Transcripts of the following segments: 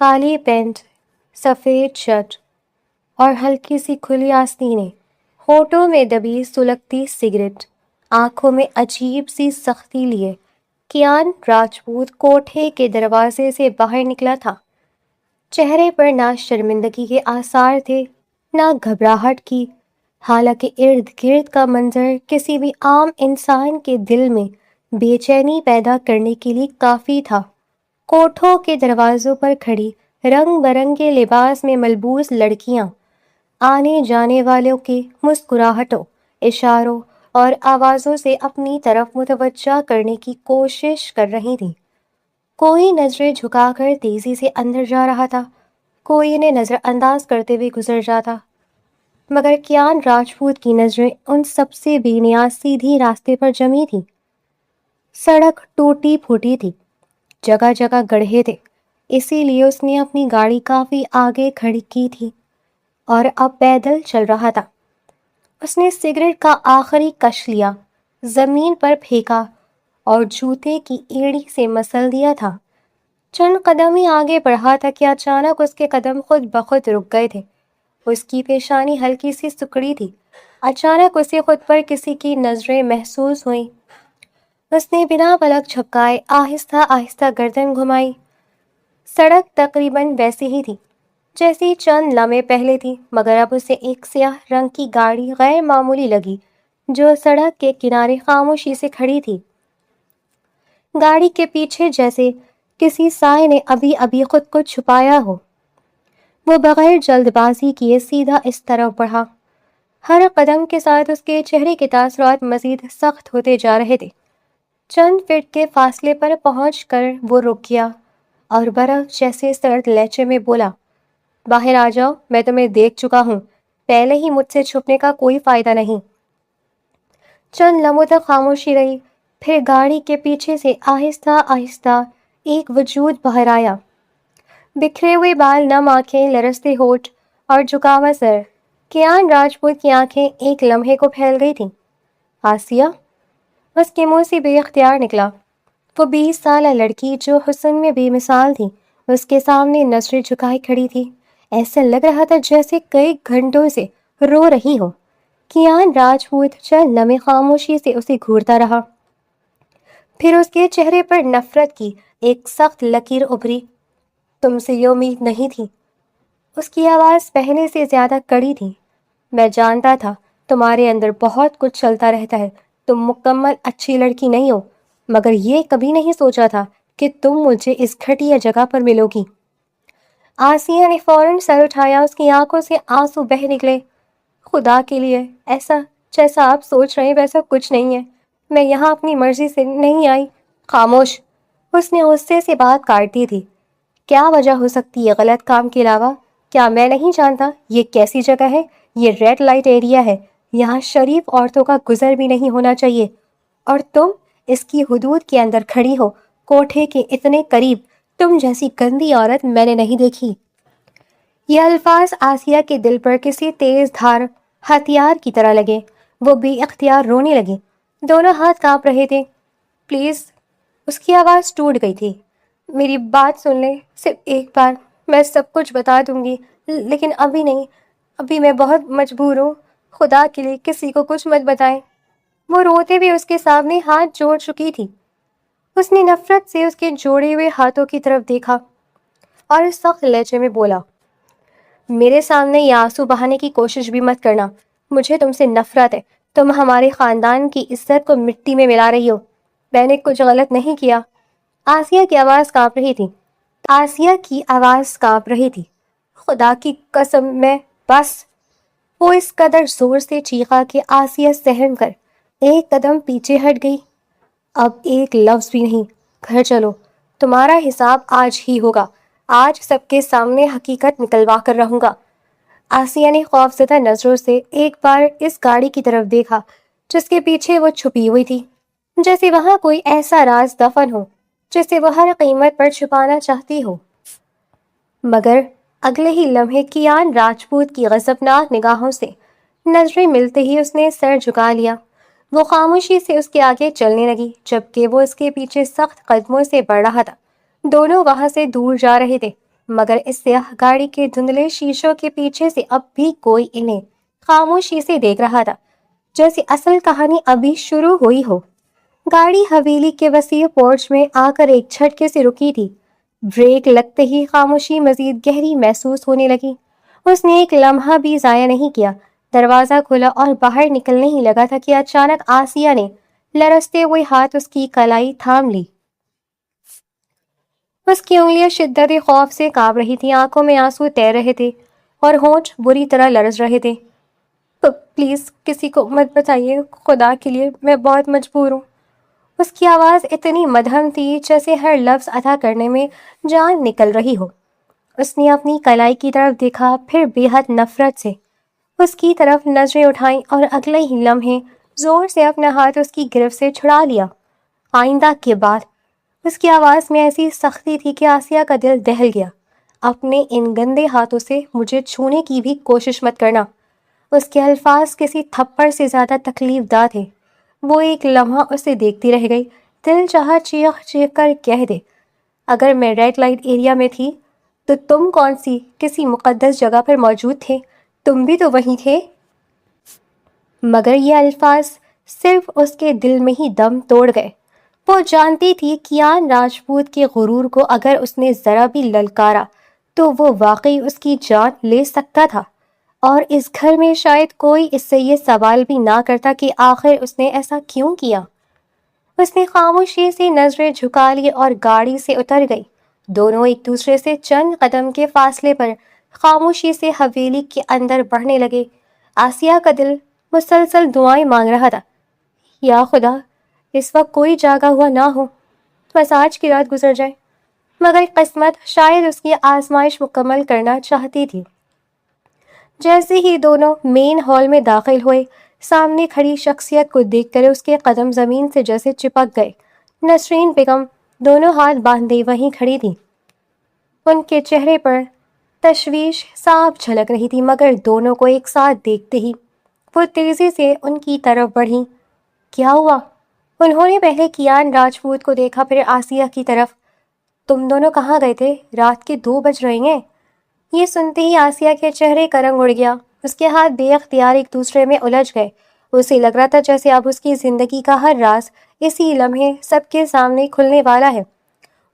کالی pant, سفید shirt اور ہلکی سی کھلی آستینیں، ہونٹوں میں دبی سلگتی سگریٹ، آنکھوں میں عجیب سی سختی لیے کیان راجپوت کوٹھے کے دروازے سے باہر نکلا تھا۔ چہرے پر نہ شرمندگی کے آثار تھے نہ گھبراہٹ کی، حالانکہ ارد گرد کا منظر کسی بھی عام انسان کے دل میں بے چینی پیدا کرنے کے لیے کافی تھا۔ کوٹھوں کے دروازوں پر کھڑی رنگ برنگے لباس میں ملبوس لڑکیاں آنے جانے والوں کی مسکراہٹوں، اشاروں اور آوازوں سے اپنی طرف متوجہ کرنے کی کوشش کر رہی تھیں۔ کوئی نظریں جھکا کر تیزی سے اندر جا رہا تھا، کوئی انہیں نظر انداز کرتے ہوئے گزر جاتا، مگر کیان راجپوت کی نظریں ان سب سے بے نیاز سیدھی راستے پر جمی تھیں۔ سڑک ٹوٹی پھوٹی تھی، جگہ جگہ گڑھے تھے، اسی لیے اس نے اپنی گاڑی کافی آگے کھڑی کی تھی اور اب پیدل چل رہا تھا۔ اس نے سگریٹ کا آخری کش لیا، زمین پر پھینکا اور جوتے کی ایڑی سے مسل دیا تھا۔ چند قدم ہی آگے بڑھا تھا کہ اچانک اس کے قدم خود بخود رک گئے تھے۔ اس کی پیشانی ہلکی سی سکڑی تھی۔ اچانک اسے خود پر کسی کی نظریں محسوس ہوئیں۔ اس نے بنا پلک جھپکائے آہستہ آہستہ گردن گھمائی۔ سڑک تقریباً ویسی ہی تھی جیسی چند لمحے پہلے تھی، مگر اب اسے ایک سیاہ رنگ کی گاڑی غیر معمولی لگی جو سڑک کے کنارے خاموشی سے کھڑی تھی۔ گاڑی کے پیچھے جیسے کسی سائے نے ابھی ابھی خود کو چھپایا ہو۔ وہ بغیر جلد بازی کیے سیدھا اس طرف بڑھا۔ ہر قدم کے ساتھ اس کے چہرے کے تاثرات مزید سخت ہوتے جا رہے تھے۔ چند فٹ کے فاصلے پر پہنچ کر وہ رک گیا اور برف جیسے سرد لہجے میں بولا، باہر آ جاؤ، میں تمہیں دیکھ چکا ہوں، پہلے ہی مجھ سے چھپنے کا کوئی فائدہ نہیں۔ چند لمحوں تک خاموشی رہی، پھر گاڑی کے پیچھے سے آہستہ آہستہ ایک وجود باہر آیا۔ بکھرے ہوئے بال، نم آنکھیں، لرزتے ہونٹ اور جھکا ہوا سر۔ کیان راجپوت کی آنکھیں ایک لمحے کو پھیل گئی تھیں۔ آسیہ؟ اس کے منہ سے بے اختیار نکلا۔ وہ 20 سالہ لڑکی جو حسن میں بے مثال تھی، اس کے سامنے نظریں جھکائے کھڑی تھی۔ ایسا لگ رہا تھا جیسے کئی گھنٹوں سے رو رہی ہو۔ کیان راجپوت چند لمحے خاموشی سے اسے گھورتا رہا، پھر اس کے چہرے پر نفرت کی ایک سخت لکیر ابھری۔ تم سے یہ امید نہیں تھی۔ اس کی آواز پہلے سے زیادہ کڑی تھی۔ میں جانتا تھا تمہارے اندر بہت کچھ چلتا رہتا ہے، تم مکمل اچھی لڑکی نہیں ہو، مگر یہ کبھی نہیں سوچا تھا کہ تم مجھے اس گھٹیا جگہ پر ملو گی۔ آسیہ نے فوراً سر اٹھایا، اس کی آنکھوں سے آنسو بہہ نکلے۔ خدا کے لیے، ایسا جیسا آپ سوچ رہے ہیں ویسا کچھ نہیں ہے، میں یہاں اپنی مرضی سے نہیں آئی۔ خاموش، اس نے غصے سے بات کاٹ دی تھی۔ کیا وجہ ہو سکتی ہے غلط کام کے علاوہ؟ کیا میں نہیں جانتا یہ کیسی جگہ ہے؟ یہ ریڈ لائٹ ایریا ہے، یہاں شریف عورتوں کا گزر بھی نہیں ہونا چاہیے، اور تم اس کی حدود کے اندر کھڑی ہو، کوٹھے کے اتنے قریب۔ تم جیسی گندی عورت میں نے نہیں دیکھی۔ یہ الفاظ آسیہ کے دل پر کسی تیز دھار ہتھیار کی طرح لگے۔ وہ بے اختیار رونے لگی، دونوں ہاتھ کانپ رہے تھے۔ پلیز، اس کی آواز ٹوٹ گئی تھی، میری بات سن لیں، صرف ایک بار، میں سب کچھ بتا دوں گی، لیکن ابھی نہیں، ابھی میں بہت مجبور ہوں، خدا کے لیے کسی کو کچھ مت بتائیں۔ وہ روتے ہوئے اس کے سامنے ہاتھ جوڑ چکی تھی۔ اس نے نفرت سے اس کے جوڑے ہوئے ہاتھوں کی طرف دیکھا اور سخت لہجے میں بولا، میرے سامنے یہ آنسو بہانے کی کوشش بھی مت کرنا، مجھے تم سے نفرت ہے، تم ہمارے خاندان کی عزت کو مٹی میں ملا رہی ہو، میں نے کچھ غلط نہیں کیا۔ آسیہ کی آواز کانپ رہی تھی۔ خدا کی قسم، میں بس۔ وہ اس قدر زور سے چیخا کہ آسیہ سہم کر ایک قدم پیچھے ہٹ گئی۔ اب ایک لفظ بھی نہیں، گھر چلو، تمہارا حساب آج ہی ہوگا، آج سب کے سامنے حقیقت نکلوا کر رہوں گا۔ آسیہ نے خوفزدہ نظروں سے ایک بار اس گاڑی کی طرف دیکھا جس کے پیچھے وہ چھپی ہوئی تھی، جیسے وہاں کوئی ایسا راز دفن ہو جسے وہ ہر قیمت پر چھپانا چاہتی ہو۔ مگر اگلے ہی لمحے کیان راجپوت کی غضبناک نگاہوں سے نظریں ملتے ہی اس نے سر جھکا لیا۔ وہ خاموشی سے اس کے آگے چلنے لگی، جبکہ وہ اس کے پیچھے سخت قدموں سے بڑھ رہا تھا۔ دونوں وہاں سے دور جا رہے تھے، مگر اس سیاہ گاڑی کے دھندلے شیشوں کے پیچھے سے اب بھی کوئی انہیں خاموشی سے دیکھ رہا تھا، جیسے اصل کہانی ابھی شروع ہوئی ہو۔ گاڑی حویلی کے وسیع پورچ میں آ کر ایک جھٹکے سے رکی تھی۔ بریک لگتے ہی خاموشی مزید گہری محسوس ہونے لگی۔ اس نے ایک لمحہ بھی ضائع نہیں کیا۔ دروازہ کھلا اور باہر نکلنے ہی لگا تھا کہ اچانک آسیہ نے لرزتے ہوئے ہاتھ اس کی کلائی تھام لی۔ اس کی انگلیاں شدت خوف سے کانپ رہی تھیں، آنکھوں میں آنسو تیر رہے تھے اور ہونٹ بری طرح لرز رہے تھے۔ پلیز کسی کو مت بتائیے، خدا کے لیے، میں بہت مجبور ہوں۔ اس کی آواز اتنی مدھم تھی جیسے ہر لفظ ادا کرنے میں جان نکل رہی ہو۔ اس نے اپنی کلائی کی طرف دیکھا، پھر بے حد نفرت سے اس کی طرف نظریں اٹھائیں اور اگلے ہی لمحے زور سے اپنا ہاتھ اس کی گرفت سے چھڑا لیا۔ آئندہ کے بعد اس کی آواز میں ایسی سختی تھی کہ آسیہ کا دل دہل گیا۔ اپنے ان گندے ہاتھوں سے مجھے چھونے کی بھی کوشش مت کرنا۔ اس کے الفاظ کسی تھپڑ سے زیادہ تکلیف دہ تھے۔ وہ ایک لمحہ اسے دیکھتی رہ گئی۔ دل چاہا چیخ چیخ کر کہہ دے، اگر میں ریڈ لائٹ ایریا میں تھی تو تم کون سی کسی مقدس جگہ پر موجود تھے؟ تم بھی تو وہیں تھے۔ مگر یہ الفاظ صرف اس کے دل میں ہی دم توڑ گئے۔ وہ جانتی تھی کیان راجپوت کے غرور کو اگر اس نے ذرا بھی للکارا تو وہ واقعی اس کی جان لے سکتا تھا، اور اس گھر میں شاید کوئی اس سے یہ سوال بھی نہ کرتا کہ آخر اس نے ایسا کیوں کیا۔ اس نے خاموشی سے نظریں جھکا لی اور گاڑی سے اتر گئی۔ دونوں ایک دوسرے سے چند قدم کے فاصلے پر خاموشی سے حویلی کے اندر بڑھنے لگے۔ آسیہ کا دل مسلسل دعائیں مانگ رہا تھا، یا خدا اس وقت کوئی جاگا ہوا نہ ہو، بس آج کی رات گزر جائے۔ مگر قسمت شاید اس کی آزمائش مکمل کرنا چاہتی تھی۔ جیسے ہی دونوں مین ہال میں داخل ہوئے، سامنے کھڑی شخصیت کو دیکھ کر اس کے قدم زمین سے جیسے چپک گئے۔ نسرین بیگم دونوں ہاتھ باندھے وہیں کھڑی تھی۔ ان کے چہرے پر تشویش صاف جھلک رہی تھی، مگر دونوں کو ایک ساتھ دیکھتے ہی وہ تیزی سے ان کی طرف بڑھی۔ کیا ہوا؟ انہوں نے پہلے کیان راجپوت کو دیکھا، پھر آسیہ کی طرف۔ تم دونوں کہاں گئے تھے؟ رات کے 2 بج رہے ہیں۔ یہ سنتے ہی آسیہ کے چہرے کا رنگ اڑ گیا۔ اس کے ہاتھ بے اختیار ایک دوسرے میں الجھ گئے۔ اسے لگ رہا تھا جیسے اب اس کی زندگی کا ہر راز اسی لمحے سب کے سامنے کھلنے والا ہے۔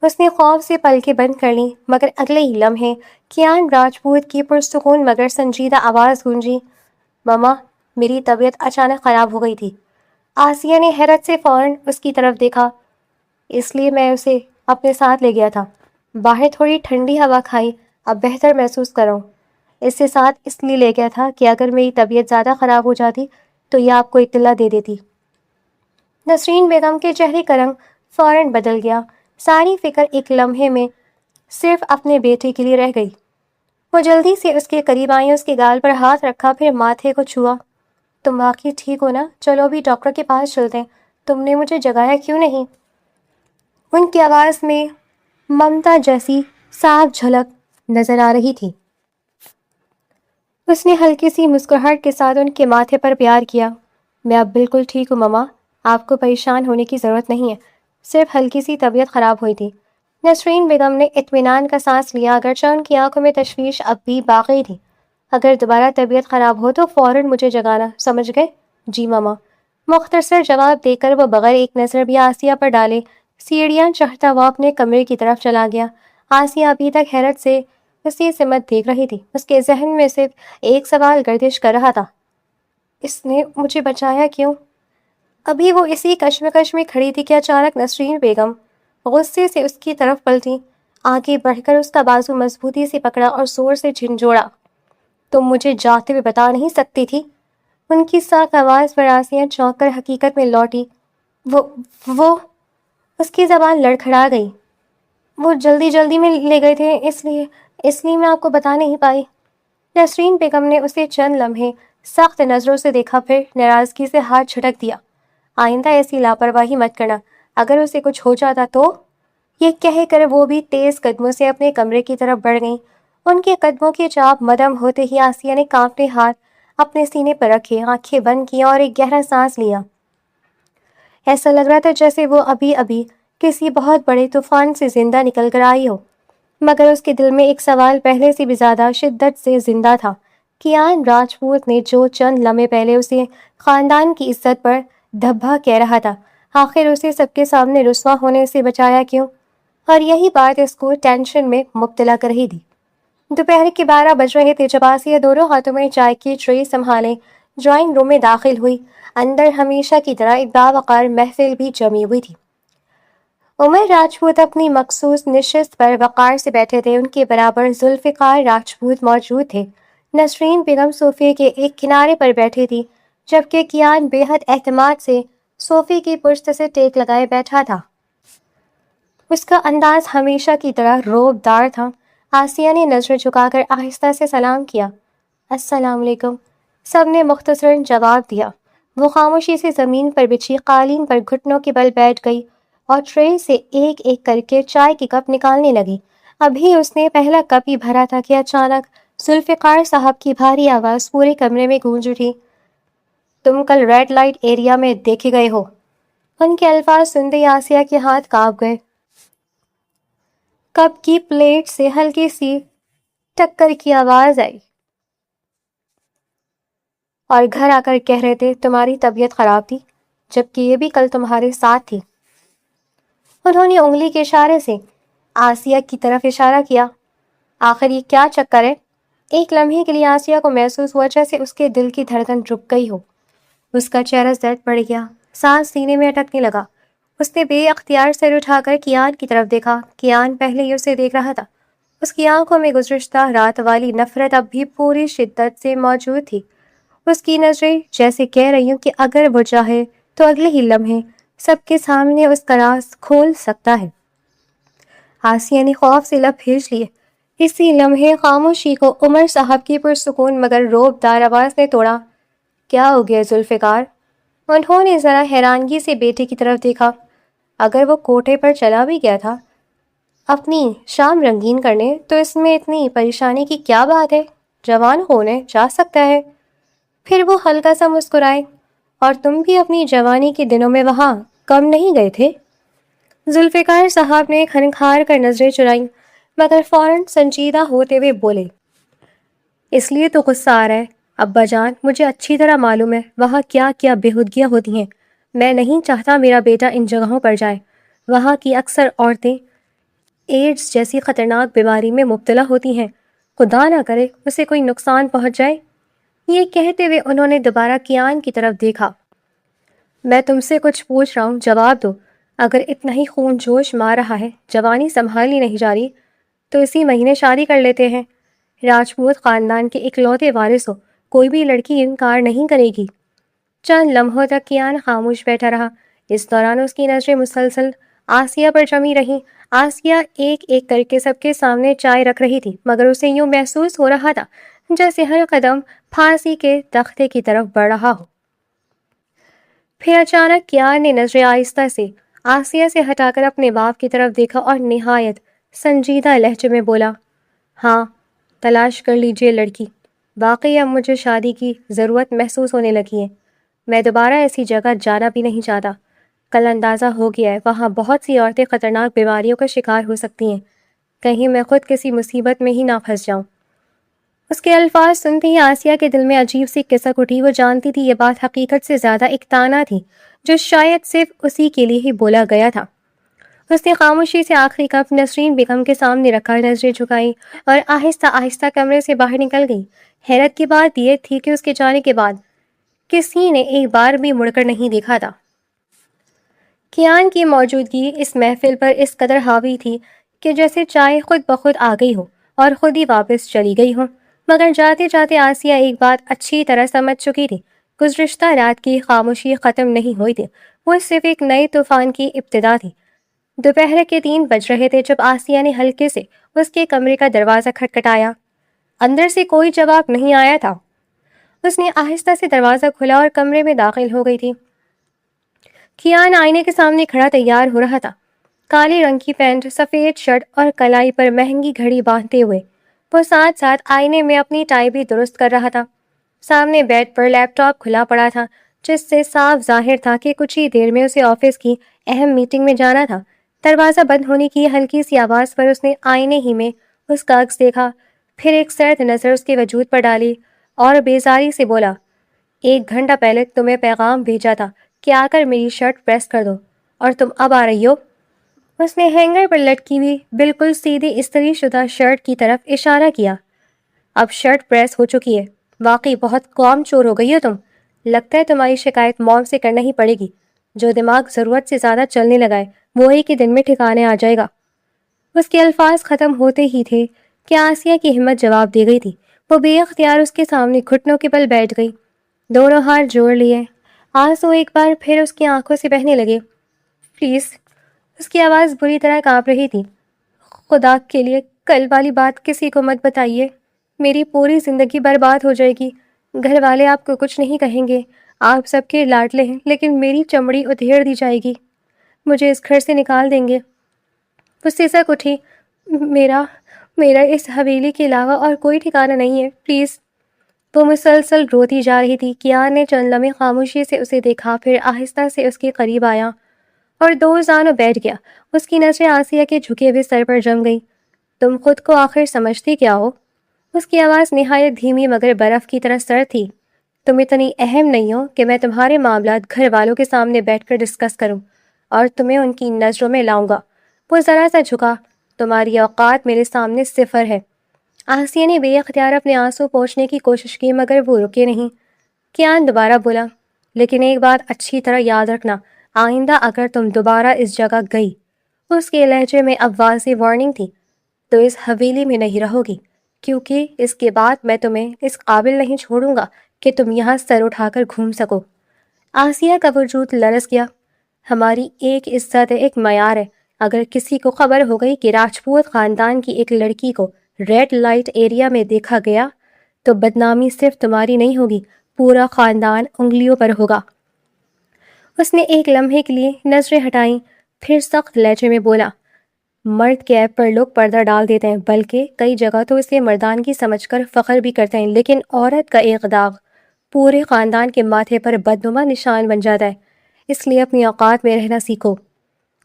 اس نے خوف سے پلکیں بند کر لیں، مگر اگلے ہی لمحے کیان راجپوت کی پرسکون مگر سنجیدہ آواز گونجی، مما میری طبیعت اچانک خراب ہو گئی تھی۔ آسیہ نے حیرت سے فوراً اس کی طرف دیکھا۔ اس لیے میں اسے اپنے ساتھ لے گیا تھا۔ باہر تھوڑی ٹھنڈی ہوا کھائی، اب بہتر محسوس کروں۔ اسے ساتھ اس لیے لے گیا تھا کہ اگر میری طبیعت زیادہ خراب ہو جاتی تو یہ آپ کو اطلاع دے دیتی۔ نسرین بیگم کے چہرے کا رنگ فوراً بدل گیا۔ ساری فکر ایک لمحے میں صرف اپنے بیٹے کے لیے رہ گئی۔ وہ جلدی سے اس کے قریب آئی، اس کے گال پر ہاتھ رکھا، پھر ماتھے کو چھوا۔ تم واقعی ٹھیک ہو نا؟ چلو ابھی ڈاکٹر کے پاس چلتے ہیں۔ تم نے مجھے جگایا کیوں نہیں؟ ان کی آواز میں ممتا جیسی صاف جھلک نظر آ رہی تھی۔ اس نے ہلکی سی مسکراہٹ کے ساتھ ان کے ماتھے پر پیار کیا۔ میں اب بالکل ٹھیک ہوں مما، آپ کو پریشان ہونے کی ضرورت نہیں ہے، صرف ہلکی سی طبیعت خراب ہوئی تھی۔ نسرین بیگم نے اطمینان کا سانس لیا، اگرچہ ان کی آنکھوں میں تشویش اب بھی باقی تھی۔ اگر دوبارہ طبیعت خراب ہو تو فوراً مجھے جگانا، سمجھ گئے؟ جی ماما، مختصر جواب دے کر وہ بغیر ایک نظر بھی آسیہ پر ڈالے سیڑھیاں چڑھتا وہ اپنے کمرے کی طرف چلا گیا۔ آسیہ ابھی تک حیرت سے اسی سمت دیکھ رہی تھی۔ اس کے ذہن میں صرف ایک سوال گردش کر رہا تھا، اس نے مجھے بچایا کیوں؟ ابھی وہ اسی کشمکش میں کھڑی تھی کہ اچانک نسرین بیگم غصے سے اس کی طرف پلٹی، آگے بڑھ کر اس کا بازو مضبوطی سے پکڑا اور زور سے جھنجھوڑا۔ تم مجھے جاتے ہوئے بتا نہیں سکتی تھی؟ ان کی ساکھ آواز پر آسیہ چونک کر حقیقت میں لوٹی۔ وہ اس کی زبان لڑکھڑا گئی۔ وہ جلدی میں لے گئے تھے، اس لیے میں آپ کو بتا نہیں پائی۔ نسرین بیگم نے اسے چند لمحے سخت نظروں سے دیکھا، پھر ناراضگی سے ہاتھ جھٹک دیا۔ آئندہ ایسی لاپرواہی مت کرنا، اگر اسے کچھ ہو جاتا تو؟ یہ کہہ کر وہ بھی تیز قدموں سے اپنے کمرے کی طرف بڑھ گئیں۔ ان کے قدموں کی چاپ مدھم ہوتے ہی آسیہ نے کانپتے ہاتھ اپنے سینے پر رکھے، آنکھیں بند کی اور ایک گہرا سانس لیا۔ ایسا لگ رہا تھا جیسے وہ ابھی کسی بہت بڑے طوفان سے زندہ نکل کر آئی ہو۔ مگر اس کے دل میں ایک سوال پہلے سے بھی زیادہ شدت سے زندہ تھا۔ کیان راجپوت نے جو چند لمحے پہلے اسے خاندان کی عزت پر دھبا کہہ رہا تھا، آخر اسے سب کے سامنے رسوا ہونے سے بچایا کیوں؟ اور یہی بات اس کو ٹینشن میں مبتلا کر رہی تھی۔ دوپہر کے 12 بج رہے تھے جب آسیہ دونوں ہاتھوں میں چائے کی ٹرے سنبھالے ڈرائنگ روم میں داخل ہوئی۔ اندر ہمیشہ کی طرح ایک باوقار محفل بھی جمی ہوئی تھی۔ عمر راجپوت اپنی مخصوص نشست پر وقار سے بیٹھے تھے، ان کے برابر ذوالفقار راجپوت موجود تھے۔ نسرین بیگم صوفے کے ایک کنارے پر بیٹھی تھی، جبکہ کیان بے حد اعتماد سے صوفے کی پشت سے ٹیک لگائے بیٹھا تھا۔ اس کا انداز ہمیشہ کی طرح روب دار تھا۔ آسیہ نے نظر جھکا کر آہستہ سے سلام کیا۔ السلام علیکم، سب نے مختصراً جواب دیا۔ وہ خاموشی سے زمین پر بچھی قالین پر گھٹنوں کے بل بیٹھ گئی اور ٹرے سے ایک ایک کر کے چائے کی کپ نکالنے لگی۔ ابھی اس نے پہلا کپ ہی بھرا تھا کہ اچانک ذوالفقار صاحب کی بھاری آواز پورے کمرے میں گونج اٹھی۔ تم کل ریڈ لائٹ ایریا میں دیکھے گئے ہو؟ ان کے الفاظ سنتے ہی آسیہ کے ہاتھ کانپ گئے۔ کپ کی پلیٹ سے ہلکی سی ٹکر کی آواز آئی اور گھر آ کر کہہ رہے تھے تمہاری طبیعت خراب تھی، جبکہ یہ بھی کل تمہارے ساتھ تھی۔ انہوں نے انگلی کے اشارے سے آسیہ کی طرف اشارہ کیا۔ آخر یہ کیا چکر ہے؟ ایک لمحے کے لیے آسیہ کو محسوس ہوا جیسے اس کے دل کی دھڑکن رک گئی ہو۔ اس کا چہرہ زرد پڑ گیا، سانس سینے میں اٹکنے لگا۔ اس نے بے اختیار سر اٹھا کر کیان کی طرف دیکھا۔ کیان پہلے ہی اسے دیکھ رہا تھا۔ اس کی آنکھوں میں گزشتہ رات والی نفرت اب بھی پوری شدت سے موجود تھی۔ اس کی نظریں جیسے کہہ رہی ہوں کہ اگر وہ چاہے تو اگلے ہی لمحے سب کے سامنے اس کا راز کھول سکتا ہے۔ آسیہ نے خوف سے لب بھیج لیے۔ اسی لمحے خاموشی کو عمر صاحب کی پرسکون مگر روب دار آواز نے توڑا۔ کیا ہو گیا ذوالفقار؟ انہوں نے ذرا حیرانگی سے بیٹے کی طرف دیکھا۔ اگر وہ کوٹھے پر چلا بھی گیا تھا اپنی شام رنگین کرنے تو اس میں اتنی پریشانی کی کیا بات ہے؟ جوان ہونے جا سکتا ہے۔ پھر وہ ہلکا سا مسکرائے۔ اور تم بھی اپنی جوانی کے دنوں میں وہاں کم نہیں گئے تھے؟ ذوالفقار صاحب نے کھنکھار کر نظریں چرائیں مگر فوراً سنجیدہ ہوتے ہوئے بولے، اس لیے تو غصہ آ رہا ہے؟ ابا جان، مجھے اچھی طرح معلوم ہے وہاں کیا کیا بےہودگیاں ہوتی ہیں۔ میں نہیں چاہتا میرا بیٹا ان جگہوں پر جائے۔ وہاں کی اکثر عورتیں ایڈز جیسی خطرناک بیماری میں مبتلا ہوتی ہیں۔ خدا نہ کرے اسے کوئی نقصان پہنچ جائے۔ یہ کہتے ہوئے انہوں نے دوبارہ کیان کی طرف دیکھا۔ میں تم سے کچھ پوچھ رہا ہوں، جواب دو۔ اگر اتنا ہی خون جوش مار رہا ہے، جوانی سنبھالی نہیں جا رہی، تو اسی مہینے شادی کر لیتے ہیں۔ راجپوت خاندان کے اکلوتے وارث ہو، کوئی بھی لڑکی انکار نہیں کرے گی۔ چند لمحوں تک کیان خاموش بیٹھا رہا۔ اس دوران اس کی نظریں مسلسل آسیہ پر جمی رہیں۔ آسیہ ایک ایک کر کے سب کے سامنے چائے رکھ رہی تھی مگر اسے یوں محسوس ہو رہا تھا جیسے ہر قدم پھانسی کے تختے کی طرف بڑھ رہا ہو۔ پھر اچانک کیان نے نظریں آہستہ سے آسیہ سے ہٹا کر اپنے باپ کی طرف دیکھا اور نہایت سنجیدہ لہجے میں بولا، ہاں، تلاش کر لیجئے لڑکی۔ واقعی اب مجھے شادی کی ضرورت محسوس ہونے لگی ہے۔ میں دوبارہ ایسی جگہ جانا بھی نہیں چاہتا۔ کل اندازہ ہو گیا ہے وہاں بہت سی عورتیں خطرناک بیماریوں کا شکار ہو سکتی ہیں۔ کہیں میں خود کسی مصیبت میں ہی نہ پھنس جاؤں۔ اس کے الفاظ سنتے ہی آسیہ کے دل میں عجیب سی کسک اٹھی۔ وہ جانتی تھی یہ بات حقیقت سے زیادہ ایک طعنہ تھی جو شاید صرف اسی کے لیے ہی بولا گیا تھا۔ اس نے خاموشی سے آخری کپ نسرین بیگم کے سامنے رکھا، نظریں جھکائی اور آہستہ آہستہ کمرے سے باہر نکل گئی۔ حیرت کی بات یہ تھی کہ اس کے جانے کے بعد کسی نے ایک بار بھی مڑ کر نہیں دیکھا تھا۔ کیان کی موجودگی اس محفل پر اس قدر حاوی تھی کہ جیسے چائے خود بخود آ گئی ہو اور خود ہی واپس چلی گئی ہو۔ مگر جاتے جاتے آسیہ ایک بات اچھی طرح سمجھ چکی تھی، گزشتہ رات کی خاموشی ختم نہیں ہوئی تھی، وہ صرف ایک نئے طوفان کی ابتدا تھی۔ دوپہر کے 3 بج رہے تھے جب آسیہ نے ہلکے سے اس کے کمرے کا دروازہ کھٹکھٹایا۔ اندر سے کوئی جواب نہیں آیا تھا۔ اس نے آہستہ سے دروازہ کھولا اور کمرے میں داخل ہو گئی تھی۔ کیان آئینے کے سامنے کھڑا تیار ہو رہا تھا، کالے رنگ کی پینٹ، سفید شرٹ اور کلائی پر مہنگی گھڑی باندھتے ہوئے۔ وہ ساتھ ساتھ آئینے میں اپنی ٹائی بھی درست کر رہا تھا۔ سامنے بیڈ پر لیپ ٹاپ کھلا پڑا تھا جس سے صاف ظاہر تھا کہ کچھ ہی دیر میں اسے آفس کی اہم میٹنگ میں جانا تھا۔ دروازہ بند ہونے کی ہلکی سی آواز پر اس نے آئینے ہی میں اس کا عکس دیکھا، پھر ایک سرد نظر اس کے وجود پر ڈالی اور بیزاری سے بولا، 1 گھنٹہ پہلے تمہیں پیغام بھیجا تھا کہ آ کر میری شرٹ پریس کر دو، اور تم اب آ رہی ہو؟ اس نے ہینگر پر لٹکی ہوئی بالکل سیدھی استری شدہ شرٹ کی طرف اشارہ کیا۔ اب شرٹ پریس ہو چکی ہے، واقعی بہت کام چور ہو گئی ہو تم۔ لگتا ہے تمہاری شکایت موم سے کرنا ہی پڑے گی، جو دماغ ضرورت سے زیادہ چلنے لگا ہے وہ ایک ہی دن میں ٹھکانے آ جائے گا۔ اس کے الفاظ ختم ہوتے ہی تھے کہ آسیہ کی ہمت جواب دے گئی تھی۔ وہ بے اختیار اس کے سامنے گھٹنوں کے بل بیٹھ گئی، دونوں ہاتھ جوڑ لیے، آنسو ایک بار پھر اس کی آنکھوں سے بہنے لگے۔ پلیز، اس کی آواز بری طرح کانپ رہی تھی، خدا کے لیے کل والی بات کسی کو مت بتائیے، میری پوری زندگی برباد ہو جائے گی۔ گھر والے آپ کو کچھ نہیں کہیں گے، آپ سب کے لاڈلے ہیں، لیکن میری چمڑی ادھیڑ دی جائے گی، مجھے اس گھر سے نکال دیں گے۔ وہ سسک اٹھی، میرا میرا اس حویلی کے علاوہ اور کوئی ٹھکانہ نہیں ہے، پلیز۔ وہ مسلسل روتی جا رہی تھی۔ کیان نے چند لمحے خاموشی سے اسے دیکھا، پھر آہستہ سے اس کے قریب آیا اور دو زانوں بیٹھ گیا۔ اس کی نظریں آسیہ کے جھکے ہوئے سر پر جم گئی۔ تم خود کو آخر سمجھتی کیا ہو؟ اس کی آواز نہایت دھیمی مگر برف کی طرح سرد تھی۔ تم اتنی اہم نہیں ہو کہ میں تمہارے معاملات گھر والوں کے سامنے بیٹھ کر ڈسکس کروں اور تمہیں ان کی نظروں میں لاؤں گا۔ وہ ذرا سا جھکا، تمہاری اوقات میرے سامنے صفر ہے۔ آسیہ نے بے اختیار اپنے آنسو پوچھنے کی کوشش کی مگر وہ رکے نہیں۔ کیان دوبارہ بولا، لیکن ایک بات اچھی طرح یاد رکھنا، آئندہ اگر تم دوبارہ اس جگہ گئی، اس کے لہجے میں اب واضح وارننگ تھی، تو اس حویلی میں نہیں رہو گی، کیونکہ اس کے بعد میں تمہیں اس قابل نہیں چھوڑوں گا کہ تم یہاں سر اٹھا کر گھوم سکو۔ آسیہ کا وجود لرز گیا۔ ہماری ایک عزت ہے، ایک معیار ہے، اگر کسی کو خبر ہو گئی کہ راجپوت خاندان کی ایک لڑکی کو ریڈ لائٹ ایریا میں دیکھا گیا تو بدنامی صرف تمہاری نہیں ہوگی، پورا خاندان انگلیوں پر ہوگا۔ اس نے ایک لمحے کے لیے نظریں ہٹائیں، پھر سخت لہجے میں بولا، مرد کے عیب پر لوگ پردہ ڈال دیتے ہیں، بلکہ کئی جگہ تو اسے مردانگی سمجھ کر فخر بھی کرتے ہیں، لیکن عورت کا ایک داغ پورے خاندان کے ماتھے پر بدنما نشان بن جاتا ہے، اس لیے اپنی اوقات میں رہنا سیکھو۔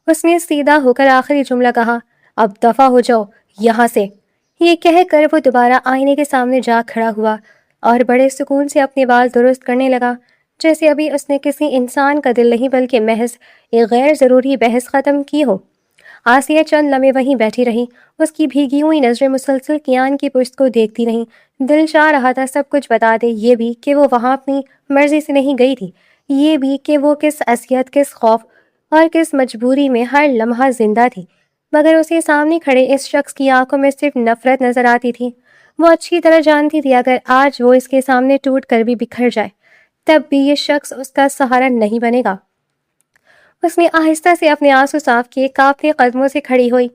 اس نے سیدھا ہو کر آخری جملہ کہا، اب دفع ہو جاؤ یہاں سے۔ یہ کہہ کر وہ دوبارہ آئینے کے سامنے جا کھڑا ہوا اور بڑے سکون سے اپنے بال درست کرنے لگا، جیسے ابھی اس نے کسی انسان کا دل نہیں بلکہ محض ایک غیر ضروری بحث ختم کی ہو۔ آسیہ چند لمحے وہیں بیٹھی رہی، اس کی بھیگی ہوئی نظریں مسلسل کیان کی پشت کو دیکھتی رہیں۔ دل چاہ رہا تھا سب کچھ بتا دے، یہ بھی کہ وہ وہاں اپنی مرضی سے نہیں گئی تھی، یہ بھی کہ وہ کس اذیت، کس خوف اور کس مجبوری میں ہر لمحہ زندہ تھی، مگر اسے سامنے کھڑے اس شخص کی آنکھوں میں صرف نفرت نظر آتی تھی۔ وہ اچھی طرح جانتی تھی اگر آج وہ اس کے سامنے ٹوٹ کر بھی بکھر جائے، تب بھی یہ شخص اس کا سہارا نہیں بنے گا۔ اس نے آہستہ سے اپنے آنسو صاف کیے، کانپتے قدموں سے کھڑی ہوئی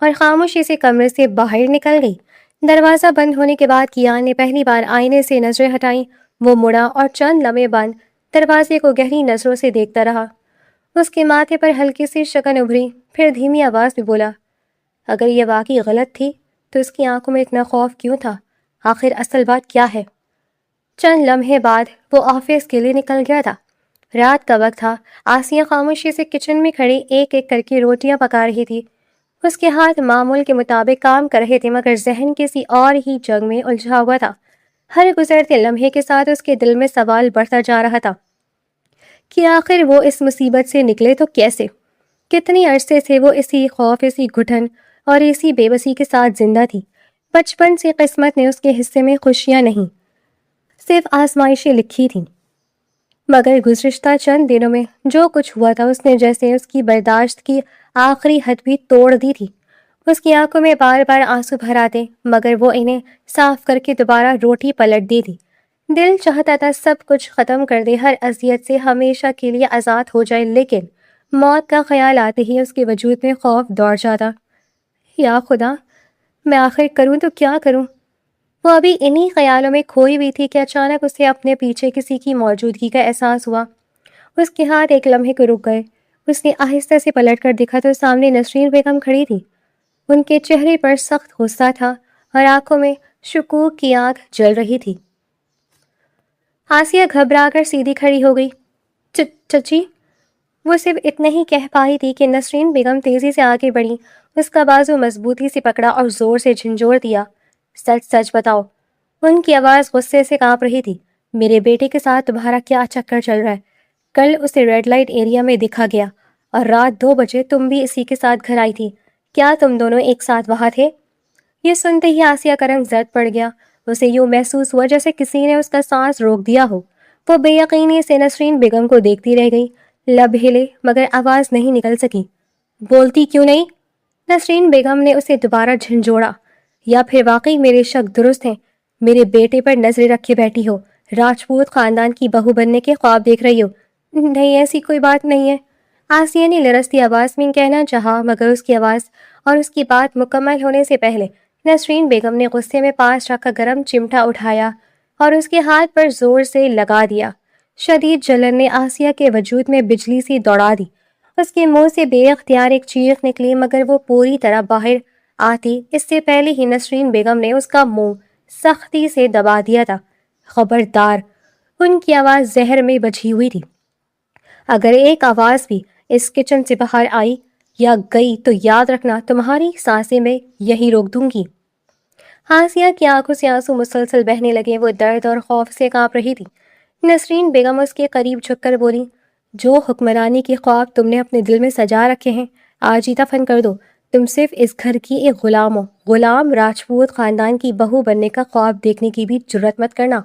اور خاموشی سے کمرے سے باہر نکل گئی۔ دروازہ بند ہونے کے بعد کیان نے پہلی بار آئینے سے نظریں ہٹائیں۔ وہ مڑا اور چند لمحے بند دروازے کو گہری نظروں سے دیکھتا رہا۔ اس کے ماتھے پر ہلکی سی شکن ابھری، پھر دھیمی آواز میں بولا، اگر یہ واقعی غلط تھی تو اس کی آنکھوں میں اتنا خوف کیوں تھا؟ آخر اصل بات کیا ہے؟ چند لمحے بعد وہ آفس کے لیے نکل گیا تھا۔ رات کا وقت تھا۔ آسیہ خاموشی سے کچن میں کھڑی ایک ایک کر کے روٹیاں پکا رہی تھی۔ اس کے ہاتھ معمول کے مطابق کام کر رہے تھے مگر ذہن کسی اور ہی جنگ میں الجھا ہوا تھا۔ ہر گزرتے لمحے کے ساتھ اس کے دل میں سوال بڑھتا جا رہا تھا کہ آخر وہ اس مصیبت سے نکلے تو کیسے؟ کتنے عرصے سے وہ اسی خوف، اسی گھٹن اور اسی بے بسی کے ساتھ زندہ تھی۔ بچپن سے قسمت نے اس کے حصے میں خوشیاں نہیں، صرف آزمائشیں لکھی تھیں، مگر گزشتہ چند دنوں میں جو کچھ ہوا تھا اس نے جیسے اس کی برداشت کی آخری حد بھی توڑ دی تھی۔ اس کی آنکھوں میں بار بار آنسو بھر آتے مگر وہ انہیں صاف کر کے دوبارہ روٹی پلٹ دی تھی۔ دل چاہتا تھا سب کچھ ختم کر دے، ہر اذیت سے ہمیشہ کے لیے آزاد ہو جائے، لیکن موت کا خیال آتے ہی اس کے وجود میں خوف دوڑ جاتا۔ یا خدا، میں آخر کروں تو کیا کروں؟ وہ ابھی انہی خیالوں میں کھوئی ہوئی تھی کہ اچانک اسے اپنے پیچھے کسی کی موجودگی کا احساس ہوا۔ اس کے ہاتھ ایک لمحے کو رک گئے۔ اس نے آہستہ سے پلٹ کر دیکھا تو سامنے نسرین بیگم کھڑی تھی۔ ان کے چہرے پر سخت غصہ تھا اور آنکھوں میں شکوک کی آگ جل رہی تھی۔ آسیہ گھبرا کر سیدھی کھڑی ہو گئی۔ چچی؟ وہ صرف اتنا ہی کہہ پائی تھی کہ نسرین بیگم تیزی سے آگے بڑھی، اس کا بازو مضبوطی سے پکڑا اور زور سے جھنجھوڑ دیا۔ سچ سچ بتاؤ۔ ان کی آواز غصے سے کانپ رہی تھی۔ میرے بیٹے کے ساتھ تمہارا کیا چکر چل رہا ہے؟ کل اسے ریڈ لائٹ ایریا میں دکھا گیا اور رات 2 بجے تم بھی اسی کے ساتھ گھر آئی تھی۔ کیا تم دونوں ایک ساتھ وہاں تھے؟ یہ سنتے ہی آسیہ کا رنگ زرد پڑ گیا۔ اسے یوں محسوس ہوا جیسے کسی نے اس کا سانس روک دیا ہو۔ وہ بے یقینی سے نسرین بیگم کو دیکھتی رہ گئی، لب ہلے مگر آواز نہیں نکل سکی۔ بولتی کیوں نہیں؟ نسرین بیگم نے اسے دوبارہ جھنجھوڑا۔ یا پھر واقعی میرے شک درست ہیں؟ میرے بیٹے پر نظریں رکھے بیٹھی ہو، راجپوت خاندان کی بہو بننے کے خواب دیکھ رہی ہو؟ نہیں، ایسی کوئی بات نہیں ہے، آسیہ نے لرزتی آواز میں کہنا چاہا، مگر اس کی آواز اور اس کی بات مکمل ہونے سے پہلے نسرین بیگم نے غصے میں پاس رکھا گرم چمٹا اٹھایا اور اس کے ہاتھ پر زور سے لگا دیا۔ شدید جلن نے آسیہ کے وجود میں بجلی سی دوڑا دی۔ اس کے منہ سے بے اختیار ایک چیخ نکلی، مگر وہ پوری طرح باہر آتی اس سے پہلے ہی نسرین بیگم نے اس کا منہ سختی سے دبا دیا تھا۔ خبردار! ان کی آواز زہر میں بجھی ہوئی تھی۔ اگر ایک آواز بھی اس کچن سے باہر آئی یا گئی تو یاد رکھنا تمہاری سانسیں میں یہی روک دوں گی۔ آسیہ کی آنکھوں سے آنسو مسلسل بہنے لگے، وہ درد اور خوف سے کانپ رہی تھی۔ نسرین بیگم اس کے قریب جھک کر بولی، جو حکمرانی کے خواب تم نے اپنے دل میں سجا رکھے ہیں آج ہی دفن کر دو۔ تم صرف اس گھر کی ایک غلام ہو، غلام راجپوت خاندان کی بہو بننے کا خواب دیکھنے کی بھی جرات مت کرنا۔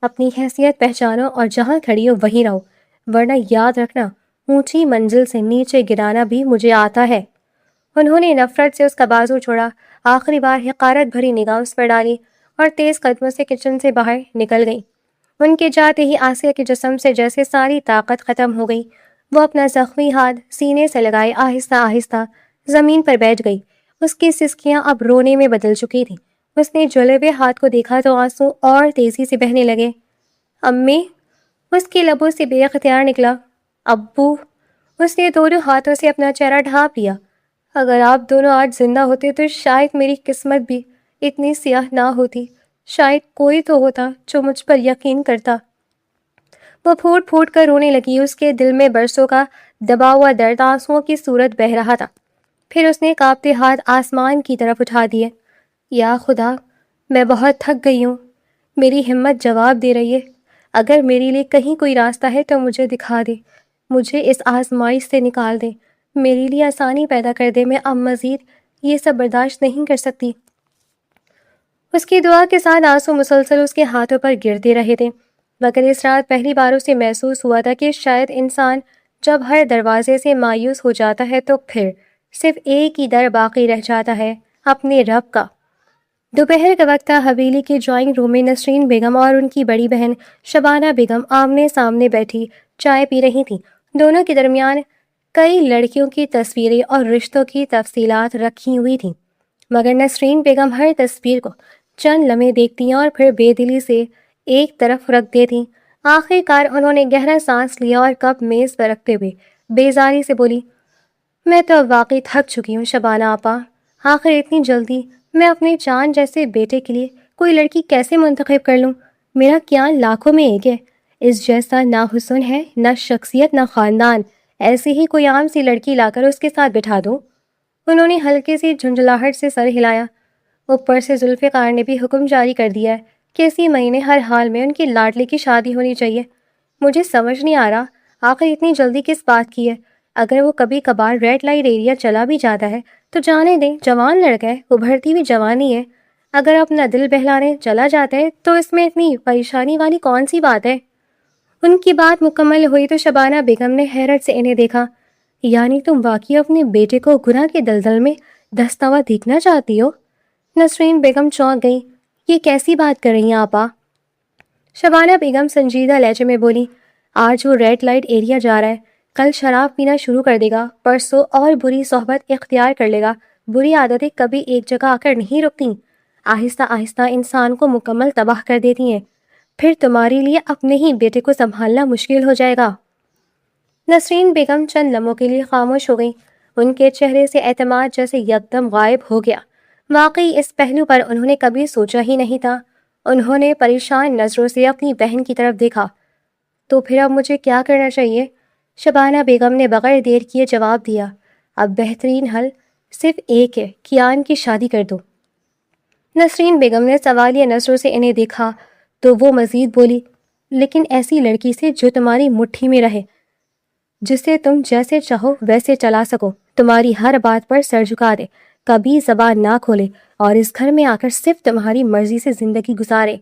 اپنی حیثیت پہچانو اور جہاں کھڑی ہو وہیں رہو، ورنہ یاد رکھنا اونچی منزل سے نیچے گرانا بھی مجھے آتا ہے۔ انہوں نے نفرت سے اس کا بازو چھوڑا، آخری بار حقارت بھری نگاہ اس پر ڈالی اور تیز قدموں سے کچن سے باہر نکل گئی۔ ان کے جاتے ہی آسیہ کے جسم سے جیسے ساری طاقت ختم ہو گئی۔ وہ اپنا زخمی ہاتھ سینے سے لگائے آہستہ آہستہ زمین پر بیٹھ گئی۔ اس کی سسکیاں اب رونے میں بدل چکی تھیں۔ اس نے جلے ہوئے ہاتھ کو دیکھا تو آنسو اور تیزی سے بہنے لگے۔ امی! اس کے لبوں سے بے اختیار نکلا۔ ابو! اس نے دونوں ہاتھوں سے اپنا چہرہ ڈھانپ لیا۔ اگر آپ دونوں آج زندہ ہوتے تو شاید میری قسمت بھی اتنی سیاہ نہ ہوتی، شاید کوئی تو ہوتا جو مجھ پر یقین کرتا۔ وہ پھوٹ پھوٹ کر رونے لگی، اس کے دل میں برسوں کا دبا ہوا درد آنسوؤں کی صورت بہہ رہا تھا۔ پھر اس نے کانپتے ہاتھ آسمان کی طرف اٹھا دیے۔ یا خدا، میں بہت تھک گئی ہوں، میری ہمت جواب دے رہی ہے۔ اگر میرے لیے کہیں کوئی راستہ ہے تو مجھے دکھا دے، مجھے اس آزمائش سے نکال دے، میرے لیے آسانی پیدا کر دے، میں اب مزید یہ سب برداشت نہیں کر سکتی۔ اس کی دعا کے ساتھ آنسو مسلسل اس کے ہاتھوں پر گرتے رہے تھے، مگر اس رات پہلی بار اسے محسوس ہوا تھا کہ شاید انسان جب ہر دروازے سے مایوس ہو جاتا ہے تو پھر صرف ایک ہی در باقی رہ جاتا ہے، اپنے رب کا۔ دوپہر کا وقت تھا۔ حویلی کے ڈرائنگ روم میں نسرین بیگم اور ان کی بڑی بہن شبانہ بیگم آمنے سامنے بیٹھی چائے پی رہی تھیں۔ دونوں کے درمیان کئی لڑکیوں کی تصویریں اور رشتوں کی تفصیلات رکھی ہوئی تھیں، مگر نسرین بیگم ہر تصویر کو چند لمحے دیکھتی اور پھر بے دلی سے ایک طرف رکھ دیتی۔ آخر کار انہوں نے گہرا سانس لیا اور کپ میز پر رکھتے ہوئے بیزاری سے بولی، میں تو اب واقعی تھک چکی ہوں شبانہ آپا، آخر اتنی جلدی میں اپنے چاند جیسے بیٹے کے لیے کوئی لڑکی کیسے منتخب کر لوں؟ میرا کیا لاکھوں میں ایک ہے، اس جیسا نہ حسن ہے، نہ شخصیت، نہ خاندان، ایسی ہی کوئی عام سی لڑکی لا کر اس کے ساتھ بٹھا دوں۔ انہوں نے ہلکی سی جھنجھلاہٹ سے سر ہلایا۔ اوپر سے ذوالفقار نے بھی حکم جاری کر دیا ہے کہ اسی مہینے ہر حال میں ان کی لاڈلی کی شادی ہونی چاہیے۔ مجھے سمجھ نہیں آ رہا آخر اتنی جلدی کس بات کی ہے۔ اگر وہ کبھی کبھار ریڈ لائٹ ایریا چلا بھی جاتا ہے تو جانے دیں، جوان لڑکا ہے، ابھرتی ہوئی جوانی ہے۔ اگر اپنا دل بہلانے چلا جاتا ہے تو اس میں اتنی پریشانی والی کون سی بات ہے؟ ان کی بات مکمل ہوئی تو شبانہ بیگم نے حیرت سے انہیں دیکھا۔ یعنی تم واقعی اپنے بیٹے کو گناہ کے دلدل میں دھستا ہوا دیکھنا چاہتی ہو؟ نسرین بیگم چونک گئی۔ یہ کیسی بات کر رہی ہیں آپا؟ شبانہ بیگم سنجیدہ لہجے میں بولی، آج وہ ریڈ لائٹ ایریا جا رہا ہے، کل شراب پینا شروع کر دے گا، پرسوں اور بری صحبت اختیار کر لے گا۔ بری عادتیں کبھی ایک جگہ آ کر نہیں رکتی، آہستہ آہستہ انسان کو مکمل تباہ کر دیتی ہیں۔ پھر تمہارے لیے اپنے ہی بیٹے کو سنبھالنا مشکل ہو جائے گا۔ نسرین بیگم چند لمحوں کے لیے خاموش ہو گئی۔ ان کے چہرے سے اعتماد جیسے یکدم غائب ہو گیا۔ واقعی اس پہلو پر انہوں نے کبھی سوچا ہی نہیں تھا۔ انہوں نے پریشان نظروں سے اپنی بہن کی طرف دیکھا۔ تو پھر اب مجھے کیا کرنا چاہیے؟ شبانہ بیگم نے بغیر دیر کیے جواب دیا، اب بہترین حل صرف ایک ہے، کیان کی شادی کر دو۔ نسرین بیگم نے سوالیہ نظروں سے انہیں دیکھا تو وہ مزید بولی، لیکن ایسی لڑکی سے جو تمہاری مٹھی میں رہے، جسے تم جیسے چاہو ویسے چلا سکو، تمہاری ہر بات پر سر جھکا دے، کبھی زبان نہ کھولے اور اس گھر میں آ کر صرف تمہاری مرضی سے زندگی گزارے۔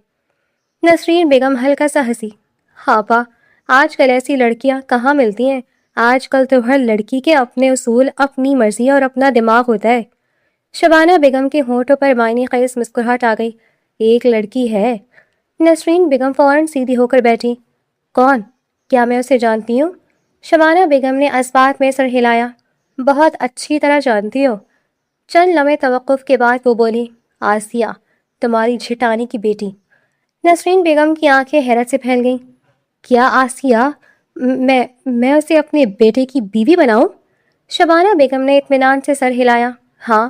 نسرین بیگم ہلکا سا ہنسی، آپا آج کل ایسی لڑکیاں کہاں ملتی ہیں، آج کل تو ہر لڑکی کے اپنے اصول، اپنی مرضی اور اپنا دماغ ہوتا ہے۔ شبانہ بیگم کے ہونٹوں پر معنی خیز مسکراہٹ آ گئی، ایک لڑکی ہے؟ نسرین بیگم فوراً سیدھی ہو کر بیٹھی، کون؟ کیا میں اسے جانتی ہوں؟ شبانہ بیگم نے اسبات میں سر ہلایا، بہت اچھی طرح جانتی ہو۔ چند لمحے توقف کے بعد وہ بولی، آسیہ، تمہاری جھٹانی کی بیٹی۔ نسرین بیگم کی آنکھیں حیرت سے پھیل گئیں، کیا آسیہ؟ میں اسے اپنے بیٹے کی بیوی بناؤں؟ شبانہ بیگم نے اطمینان سے سر ہلایا، ہاں،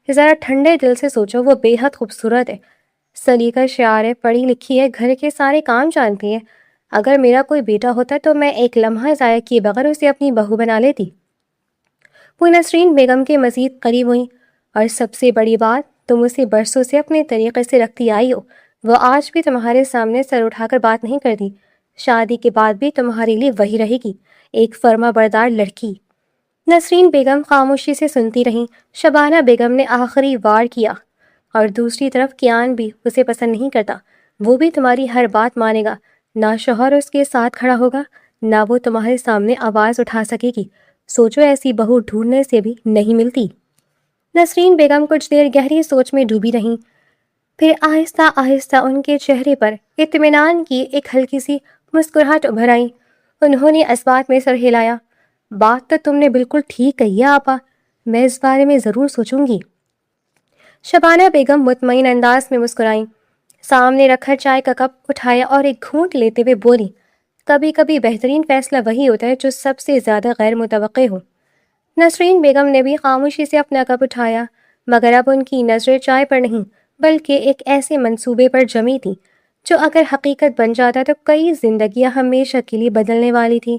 ذرا ٹھنڈے دل سے سوچو، وہ بے حد خوبصورت ہے، سلیقہ شعار ہے، پڑھی لکھی ہے، گھر کے سارے کام جانتی ہے۔ اگر میرا کوئی بیٹا ہوتا تو میں ایک لمحہ ضائع کیے بغیر اسے اپنی بہو بنا لیتی۔ وہ نسرین بیگم کے مزید قریب ہوئیں، اور سب سے بڑی بات، تم اسے برسوں سے اپنے طریقے سے رکھتی آئی ہو، وہ آج بھی تمہارے سامنے سر اٹھا کر بات نہیں کرتی، شادی کے بعد بھی تمہارے لیے وہی رہے گی، ایک فرما بردار لڑکی۔ نسرین بیگم خاموشی سے سنتی رہیں۔ شبانہ بیگم نے آخری وار کیا، اور دوسری طرف کیان بھی اسے پسند نہیں کرتا، وہ بھی تمہاری ہر بات مانے گا، نہ شوہر اس کے ساتھ کھڑا ہوگا، نہ وہ تمہارے سامنے آواز اٹھا سکے گی، سوچو ایسی بہو ڈھونڈنے سے بھی نہیں ملتی۔ نسرین بیگم کچھ دیر گہری سوچ میں ڈوبی رہیں، پھر آہستہ آہستہ ان کے چہرے پر اطمینان کی ایک ہلکی سی مسکراہٹ ابھر آئی۔ انہوں نے اسبات میں سر ہلایا، بات تو تم نے بالکل ٹھیک کہی ہے آپا، میں اس بارے میں ضرور سوچوں گی۔ شبانہ بیگم مطمئن انداز میں مسکرائیں، سامنے رکھا چائے کا کپ اٹھایا اور ایک گھونٹ لیتے ہوئے بولی، کبھی کبھی بہترین فیصلہ وہی ہوتا ہے جو سب سے زیادہ غیر متوقع ہو۔ نسرین بیگم نے بھی خاموشی سے اپنا کپ اٹھایا، مگر اب ان کی نظریں چائے پر نہیں بلکہ ایک ایسے منصوبے پر جمی تھیں جو اگر حقیقت بن جاتا تو کئی زندگیاں ہمیشہ کے لیے بدلنے والی تھی۔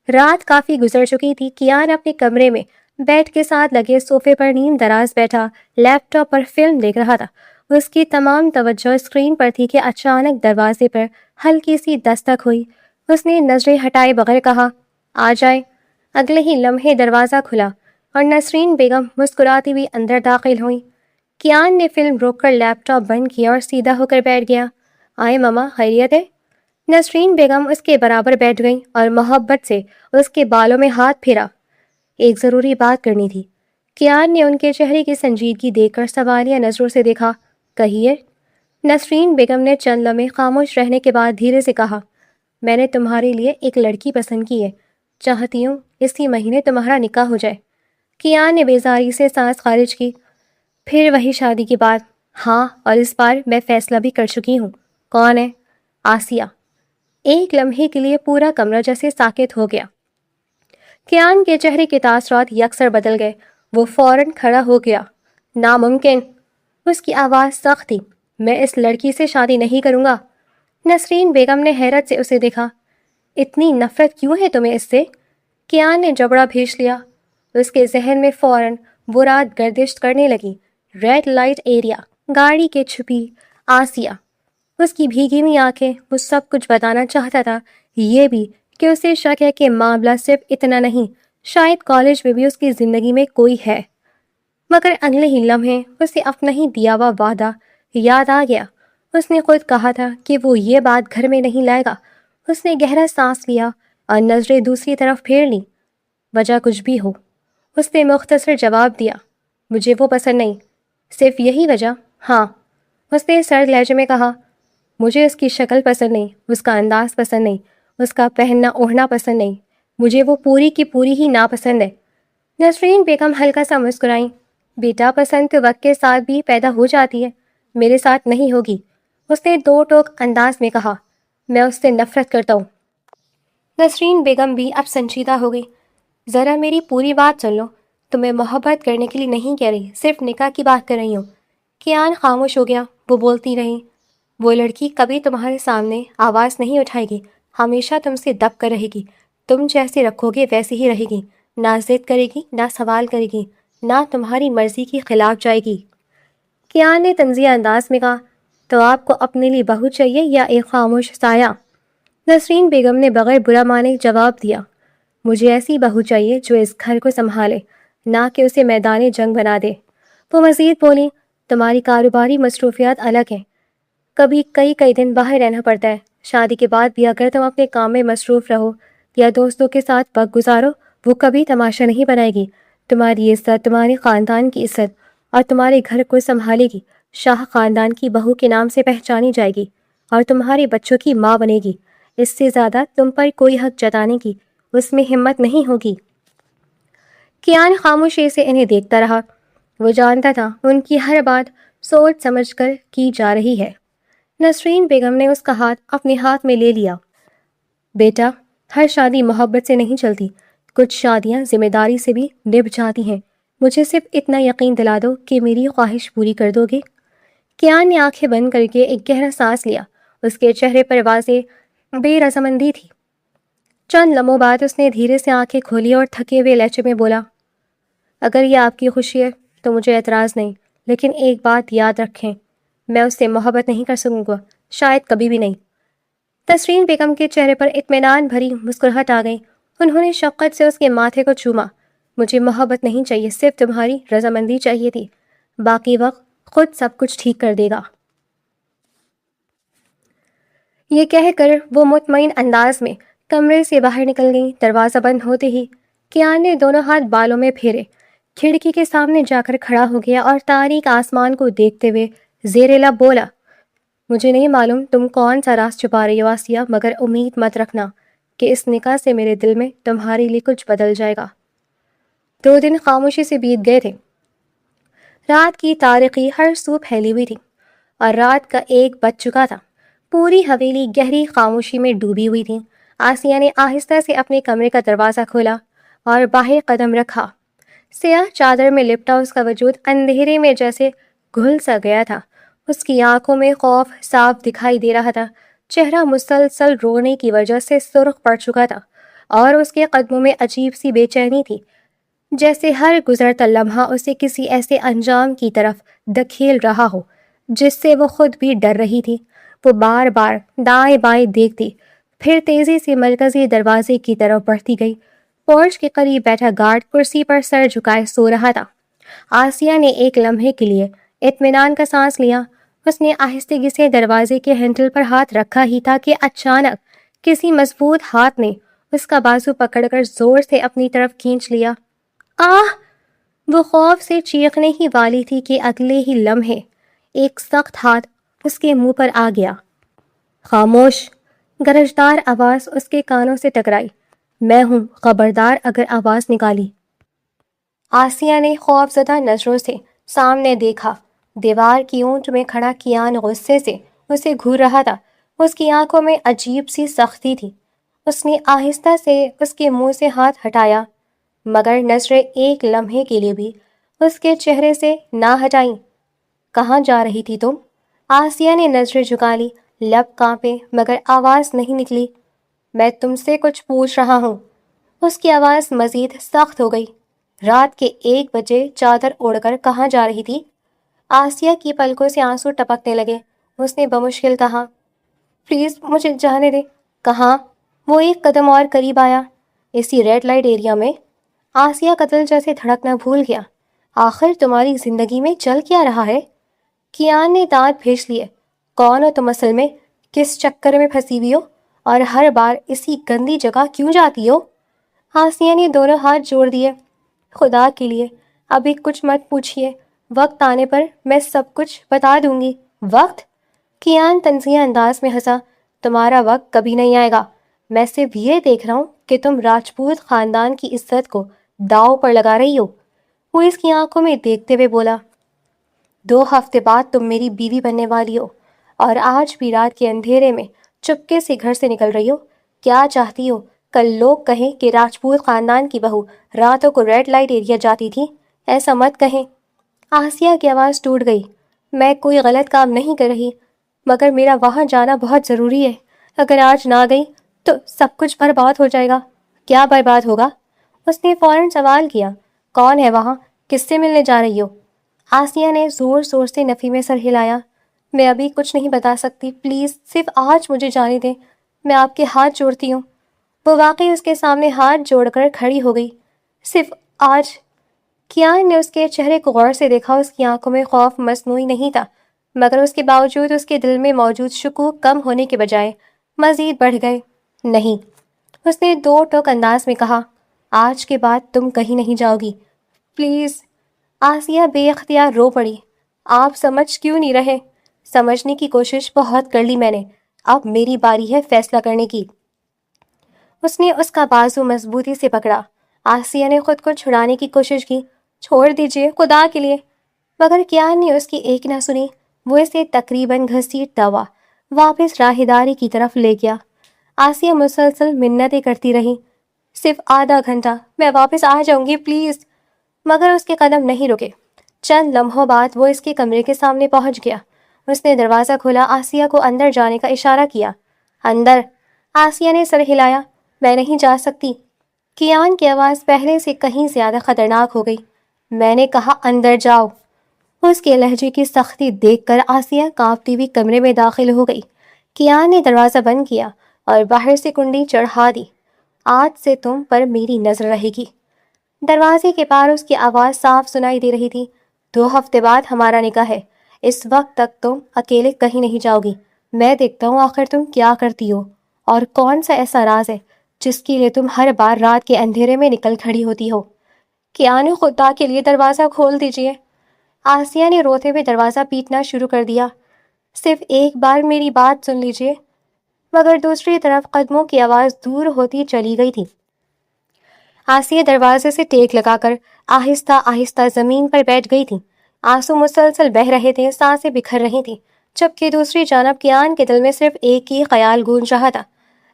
رات کافی گزر چکی تھی، کیان اپنے کمرے میں بیڈ کے ساتھ لگے صوفے پر نیم دراز بیٹھا لیپ ٹاپ پر فلم دیکھ رہا تھا۔ اس کی تمام توجہ اسکرین پر تھی کہ اچانک دروازے پر ہلکی سی دستک ہوئی۔ اس نے نظریں ہٹائے بغیر کہا، آ جائے۔ اگلے ہی لمحے دروازہ کھلا اور نسرین بیگم مسکراتی ہوئی اندر داخل ہوئیں۔ کیان نے فلم روک کر لیپ ٹاپ بند کیا اور سیدھا ہو کر بیٹھ گیا، آئے ماما، خیریت ہے؟ نسرین بیگم اس کے برابر بیٹھ گئیں اور محبت سے اس کے بالوں میں ہاتھ پھیرا، ایک ضروری بات کرنی تھی۔ کیان نے ان کے چہرے کی سنجیدگی دیکھ کر سوالیہ نظروں سے دیکھا، کہیے۔ نسرین بیگم نے چند لمحے خاموش رہنے کے بعد دھیرے سے کہا، میں نے تمہارے لیے ایک لڑکی پسند کی ہے، چاہتی ہوں اسی مہینے تمہارا نکاح ہو جائے۔ کیان نے بیزاری سے سانس خارج کی، پھر وہی شادی کی بات، ہاں، اور اس بار میں فیصلہ بھی کر چکی ہوں۔ کون ہے؟ آسیہ۔ ایک لمحے کے لیے پورا کمرہ جیسے ساکت ہو گیا۔ کیان کے چہرے کے تاثرات یکسر بدل گئے، وہ فوراً کھڑا ہو گیا، ناممکن۔ اس کی آواز سخت تھی، میں اس لڑکی سے شادی نہیں کروں گا۔ نسرین بیگم نے حیرت سے اسے دیکھا، اتنی نفرت کیوں ہے تمہیں اس سے؟ کیان نے جبڑا بھیج لیا۔ اس کے ذہن میں فوراً وہ رات گردش کرنے لگی، ریڈ لائٹ ایریا، گاڑی کے چھپی آسیہ، اس کی بھیگی ہوئی آنکھیں۔ وہ سب کچھ بتانا چاہتا تھا، یہ بھی کہ اسے شک ہے کہ معاملہ صرف اتنا نہیں، شاید کالج میں بھی اس کی زندگی میں کوئی ہے۔ مگر اگلے ہی لمحے اسے اپنا ہی دیا ہوا وعدہ یاد آ گیا۔ اس نے خود کہا تھا کہ وہ یہ بات گھر میں نہیں لائے گا۔ اس نے گہرا سانس لیا اور نظریں دوسری طرف پھیر لیں۔ وجہ کچھ بھی ہو، اس نے مختصر جواب دیا، مجھے وہ پسند نہیں۔ صرف یہی وجہ؟ ہاں، اس نے سرد لہجے میں کہا، مجھے اس کی شکل پسند نہیں، اس کا انداز پسند نہیں، اس کا پہننا اوڑھنا پسند نہیں، مجھے وہ پوری کی پوری ہی ناپسند ہے۔ نسرین بیگم ہلکا سا مسکرائیں، بیٹا پسند تو وقت کے ساتھ بھی پیدا ہو جاتی ہے، میرے ساتھ نہیں ہوگی۔ اس نے دو ٹوک انداز میں کہا، میں اس سے نفرت کرتا ہوں۔ نسرین بیگم بھی اب سنجیدہ ہو گئی، ذرا میری پوری بات سن لو، تمہیں محبت کرنے کے لیے نہیں کہہ رہی، صرف نکاح کی بات کر رہی ہوں۔ کیان خاموش ہو گیا، وہ بولتی رہی، وہ لڑکی کبھی تمہارے سامنے آواز نہیں اٹھائے گی، ہمیشہ تم سے دب کر رہے گی، تم جیسے رکھو گے ویسے ہی رہے گی، نہ ضد کرے گی، نہ سوال کرے گی، نہ تمہاری مرضی کے خلاف جائے گی۔ کیان نے طنزیہ انداز میں کہا، تو آپ کو اپنے لیے بہو چاہیے یا ایک خاموش سایہ؟ نسرین بیگم نے بغیر برا مانے جواب دیا، مجھے ایسی بہو چاہیے جو اس گھر کو سنبھالے، نہ کہ اسے میدان جنگ بنا دے۔ وہ مزید بولی، تمہاری کاروباری مصروفیات الگ ہیں، کبھی کئی دن باہر رہنا پڑتا ہے، شادی کے بعد بھی اگر تم اپنے کام میں مصروف رہو یا دوستوں کے ساتھ وقت گزارو، وہ کبھی تماشا نہیں بنائے گی۔ تمہاری عزت، تمہارے خاندان کی عزت اور تمہارے گھر کو سنبھالے گی، شاہ خاندان کی بہو کے نام سے پہچانی جائے گی اور تمہارے بچوں کی ماں بنے گی۔ اس سے زیادہ تم پر کوئی حق جتانے کی اس میں ہمت نہیں ہوگی۔ کیان خاموشی سے انہیں دیکھتا رہا، وہ جانتا تھا ان کی ہر بات سوچ سمجھ کر کی جا رہی ہے۔ نسرین بیگم نے اس کا ہاتھ اپنے ہاتھ میں لے لیا، بیٹا، ہر شادی محبت سے نہیں چلتی، کچھ شادیاں ذمہ داری سے بھی نبھ جاتی ہیں، مجھے صرف اتنا یقین دلا دو کہ میری خواہش پوری کر دو گے۔ کیان نے آنکھیں بند کر کے ایک گہرا سانس لیا، اس کے چہرے پر واضح بے رضامندی تھی۔ چند لمحوں بعد اس نے دھیرے سے آنکھیں کھولی اور تھکے ہوئے لہجے میں بولا، اگر یہ آپ کی خوشی ہے تو مجھے اعتراض نہیں، لیکن ایک بات یاد رکھیں، میں اس سے محبت نہیں کر سکوں گا، شاید کبھی بھی نہیں۔ نسرین بیگم کے چہرے پر اطمینان بھری مسکراہٹ آ گئی، انہوں نے شفقت سے اس کے ماتھے کو چوما، مجھے محبت نہیں چاہیے، صرف تمہاری رضامندی چاہیے تھی، باقی وقت خود سب کچھ ٹھیک کر دے گا۔ یہ کہہ کر وہ مطمئن انداز میں کمرے سے باہر نکل گئی۔ دروازہ بند ہوتے ہی کیان نے دونوں ہاتھ بالوں میں پھیرے، کھڑکی کے سامنے جا کر کھڑا ہو گیا اور تاریک آسمان کو دیکھتے ہوئے زیر لب بولا، مجھے نہیں معلوم تم کون سا راز چھپا رہی ہو آسیہ، مگر امید مت رکھنا کہ اس نکاح سے میرے دل میں تمہارے لیے کچھ بدل جائے گا۔ 2 دن خاموشی سے بیت گئے تھے۔ رات کی تاریکی ہر سو پھیلی ہوئی تھی اور رات کا 1 بج چکا تھا۔ پوری حویلی گہری خاموشی میں ڈوبی ہوئی تھی۔ آسیہ نے آہستہ سے اپنے کمرے کا دروازہ کھولا اور باہر قدم رکھا۔ سیاہ چادر میں لپٹا اس کا وجود اندھیرے میں جیسے گھل سا گیا تھا۔ اس کی آنکھوں میں خوف صاف دکھائی دے رہا تھا، چہرہ مسلسل رونے کی وجہ سے سرخ پڑ چکا تھا اور اس کے قدموں میں عجیب سی بے چینی تھی، جیسے ہر گزرتا لمحہ اسے کسی ایسے انجام کی طرف دھکیل رہا ہو جس سے وہ خود بھی ڈر رہی تھی۔ وہ بار بار دائیں بائیں دیکھتی، پھر تیزی سے مرکزی دروازے کی طرف بڑھتی گئی۔ پورچ کے قریب بیٹھا گارڈ کرسی پر سر جھکائے سو رہا تھا۔ آسیہ نے ایک لمحے کے لیے اطمینان کا سانس لیا۔ اس نے آہستگی سے دروازے کے ہینڈل پر ہاتھ رکھا ہی تھا کہ اچانک کسی مضبوط ہاتھ نے اس کا بازو پکڑ کر زور سے اپنی طرف کھینچ لیا۔ آہ! وہ خوف سے چیخنے ہی والی تھی کہ اگلے ہی لمحے ایک سخت ہاتھ اس کے منہ پر آ گیا۔ خاموش! گرجدار آواز اس کے کانوں سے ٹکرائی۔ میں ہوں، خبردار اگر آواز نکالی۔ آسیہ نے خوف زدہ نظروں سے سامنے دیکھا۔ دیوار کی اونٹ میں کھڑا کیان غصے سے اسے گھور رہا تھا، اس کی آنکھوں میں عجیب سی سختی تھی۔ اس نے آہستہ سے اس کے منہ سے ہاتھ ہٹایا، مگر نظریں ایک لمحے کے لیے بھی اس کے چہرے سے نہ ہٹائیں۔ کہاں جا رہی تھی تم؟ آسیہ نے نظریں جھکا لی، لب کانپے مگر آواز نہیں نکلی۔ میں تم سے کچھ پوچھ رہا ہوں۔ اس کی آواز مزید سخت ہو گئی۔ رات کے 1 بجے چادر اوڑھ کر کہاں جا رہی تھی؟ آسیہ کی پلکوں سے آنسو ٹپکنے لگے۔ اس نے بمشکل کہا، پلیز مجھے جانے دے۔ کہاں؟ وہ 1 قدم اور قریب آیا۔ اسی ریڈ لائٹ ایریا میں۔ آسیہ کا دل جیسے دھڑکنا بھول گیا۔ آخر تمہاری زندگی میں چل کیا رہا ہے؟ کیان نے دانت بھیج لیے۔ کون ہو تم اصل میں؟ کس چکر میں پھنسی ہوئی ہو؟ اور ہر بار اسی گندی جگہ کیوں جاتی ہو؟ آسیہ نے دونوں ہاتھ جوڑ دیے۔ خدا کے لیے ابھی کچھ مت پوچھیے، وقت آنے پر میں سب کچھ بتا دوں گی۔ وقت؟ کیان طنزیہ انداز میں ہنسا، تمہارا وقت کبھی نہیں آئے گا۔ میں صرف یہ دیکھ رہا ہوں کہ تم راجپوت خاندان کی عزت کو داؤ پر لگا رہی ہو۔ وہ اس کی آنکھوں میں دیکھتے ہوئے بولا، 2 ہفتے بعد تم میری بیوی بننے والی ہو اور آج بھی رات کے اندھیرے میں چپکے سے گھر سے نکل رہی ہو۔ کیا چاہتی ہو کل لوگ کہیں کہ راجپوت خاندان کی بہو راتوں کو ریڈ لائٹ ایریا جاتی تھی؟ ایسا مت کہیں۔ آسیہ کی آواز ٹوٹ گئی۔ میں کوئی غلط کام نہیں کر رہی، مگر میرا وہاں جانا بہت ضروری ہے۔ اگر آج نہ گئی تو سب کچھ برباد ہو جائے گا۔ کیا برباد ہوگا؟ اس نے فوراً سوال کیا۔ کون ہے وہاں؟ کس سے ملنے جا رہی ہو؟ آسیہ نے زور زور سے نفی میں سر ہلایا۔ میں ابھی کچھ نہیں بتا سکتی، پلیز صرف آج مجھے جانے دیں، میں آپ کے ہاتھ جوڑتی ہوں۔ وہ واقعی اس کے سامنے ہاتھ جوڑ کر کھڑی ہو گئی۔ صرف آج؟ کیان نے اس کے چہرے کو غور سے دیکھا۔ اس کی آنکھوں میں خوف مصنوعی نہیں تھا، مگر اس کے باوجود اس کے دل میں موجود شکوک کم ہونے کے بجائے مزید بڑھ گئے۔ نہیں، اس نے دو ٹوک انداز میں کہا، آج کے بعد تم کہیں نہیں جاؤ گی، پلیز۔ آسیہ بے اختیار رو پڑی۔ آپ سمجھ کیوں نہیں رہے؟ سمجھنے کی کوشش بہت کر لی میں نے، اب میری باری ہے فیصلہ کرنے کی۔ اس نے اس کا بازو مضبوطی سے پکڑا۔ آسیہ نے خود کو چھڑانے کی کوشش کی۔ چھوڑ دیجئے خدا کے لیے۔ مگر کیان نے اس کی ایک نہ سنی۔ وہ اسے تقریباً گھسیٹتا ہوا واپس راہداری کی طرف لے گیا۔ آسیہ مسلسل منتیں کرتی رہی، صرف آدھا گھنٹہ، میں واپس آ جاؤں گی پلیز۔ مگر اس کے قدم نہیں رکے۔ چند لمحوں بعد وہ اس کے کمرے کے سامنے پہنچ گیا۔ اس نے دروازہ کھولا، آسیہ کو اندر جانے کا اشارہ کیا۔ اندر؟ آسیہ نے سر ہلایا۔ میں نہیں جا سکتی۔ کیان کی آواز پہلے سے کہیں زیادہ خطرناک ہو گئی۔ میں نے کہا اندر جاؤ۔ اس کے لہجے کی سختی دیکھ کر آسیہ کانپتی ہوئی کمرے میں داخل ہو گئی۔ کیان نے دروازہ بند کیا اور باہر سے کنڈی چڑھا دی۔ آج سے تم پر میری نظر رہے گی۔ دروازے کے پار اس کی آواز صاف سنائی دے رہی تھی۔ 2 ہفتے بعد ہمارا نکاح ہے، اس وقت تک تم اکیلے کہیں نہیں جاؤ گی۔ میں دیکھتا ہوں آخر تم کیا کرتی ہو، اور کون سا ایسا راز ہے جس کے لیے تم ہر بار رات کے اندھیرے میں نکل کھڑی ہوتی ہو۔ کیان، خدا کے لیے دروازہ کھول دیجیے۔ آسیہ نے روتے ہوئے دروازہ پیٹنا شروع کر دیا۔ صرف ایک بار میری بات سن لیجیے۔ مگر دوسری طرف قدموں کی آواز دور ہوتی چلی گئی تھی۔ آسیہ دروازے سے ٹیک لگا کر آہستہ آہستہ زمین پر بیٹھ گئی تھی۔ آنسو مسلسل بہہ رہے تھے، سانسیں بکھر رہی تھیں، جبکہ دوسری جانب کیان کے دل میں صرف ایک ہی خیال گونج رہا تھا۔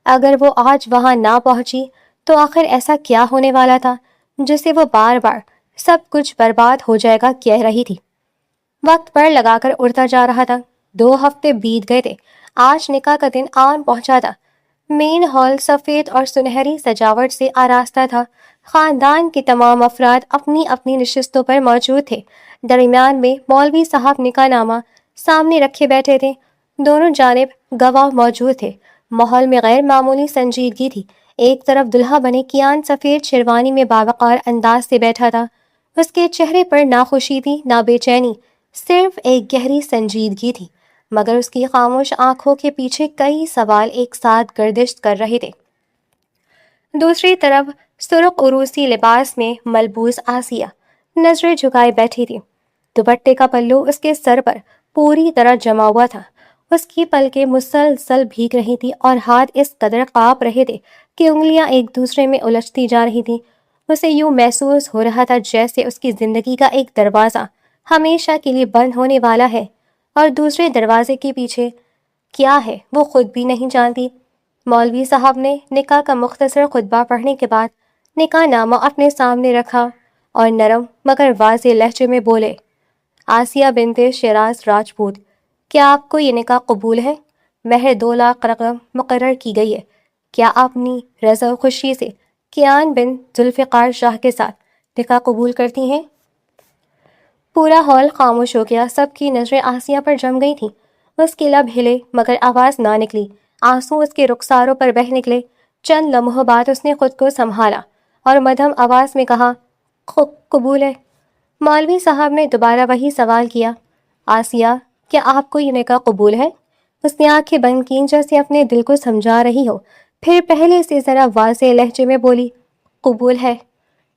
اگر وہ آج وہاں نہ پہنچی تو آخر ایسا کیا ہونے والا تھا جسے وہ بار بار سب کچھ برباد ہو جائے گا کہہ رہی تھی۔ وقت پر لگا کر اڑتا جا رہا تھا۔ 2 ہفتے بیت گئے تھے۔ آج نکاح کا دن آن پہنچا تھا۔ مین ہال سفید اور سنہری سجاوٹ سے آراستہ تھا۔ خاندان کے تمام افراد اپنی اپنی نشستوں پر موجود تھے۔ درمیان میں مولوی صاحب نکاح نامہ سامنے رکھے بیٹھے تھے۔ دونوں جانب گواہ موجود تھے۔ ماحول میں غیر معمولی سنجیدگی تھی۔ ایک طرف دلہا بنے کیان سفید شیروانی میں باوقار انداز سے بیٹھا تھا۔ اس کے چہرے پر نہ خوشی تھی نہ بے چینی، صرف ایک گہری سنجیدگی تھی، مگر اس کی خاموش آنکھوں کے پیچھے کئی سوال ایک ساتھ گردش کر رہے تھے۔ دوسری طرف سرخ عروسی لباس میں ملبوس آسیہ نظریں جھکائے بیٹھی تھی۔ دوپٹے کا پلو اس کے سر پر پوری طرح جما ہوا تھا۔ اس کی پلکیں مسلسل بھیگ رہی تھی اور ہاتھ اس قدر کانپ رہے تھے کہ انگلیاں ایک دوسرے میں الجھتی جا رہی تھیں۔ اسے یوں محسوس ہو رہا تھا جیسے اس کی زندگی کا ایک دروازہ ہمیشہ کے لیے بند ہونے والا ہے، اور دوسرے دروازے کے پیچھے کیا ہے وہ خود بھی نہیں جانتی۔ مولوی صاحب نے نکاح کا مختصر خطبہ پڑھنے کے بعد نکاح نامہ اپنے سامنے رکھا اور نرم مگر واضح لہجے میں بولے، آسیہ بنت شیراز راجپوت، کیا آپ کو یہ نکاح قبول ہے؟ مہر 2 لاکھ رقم مقرر کی گئی ہے۔ کیا آپ اپنی رضا و خوشی سے کیان بن ذوالفقار شاہ کے ساتھ نکاح قبول کرتی ہیں؟ پورا ہال خاموش ہو گیا۔ سب کی نظریں آسیہ پر جم گئی تھیں۔ اس کے لب ہلے مگر آواز نہ نکلی۔ آنسو اس کے رخساروں پر بہہ نکلے۔ چند لمحوں بعد اس نے خود کو سنبھالا اور مدھم آواز میں کہا، قبول ہے۔ مولوی صاحب نے دوبارہ وہی سوال کیا، آسیہ، کیا آپ کو یہ نکاح قبول ہے؟ اس نے آنکھیں بند کیں جیسے اپنے دل کو سمجھا رہی ہو، پھر پہلے سے ذرا واضح لہجے میں بولی، قبول ہے۔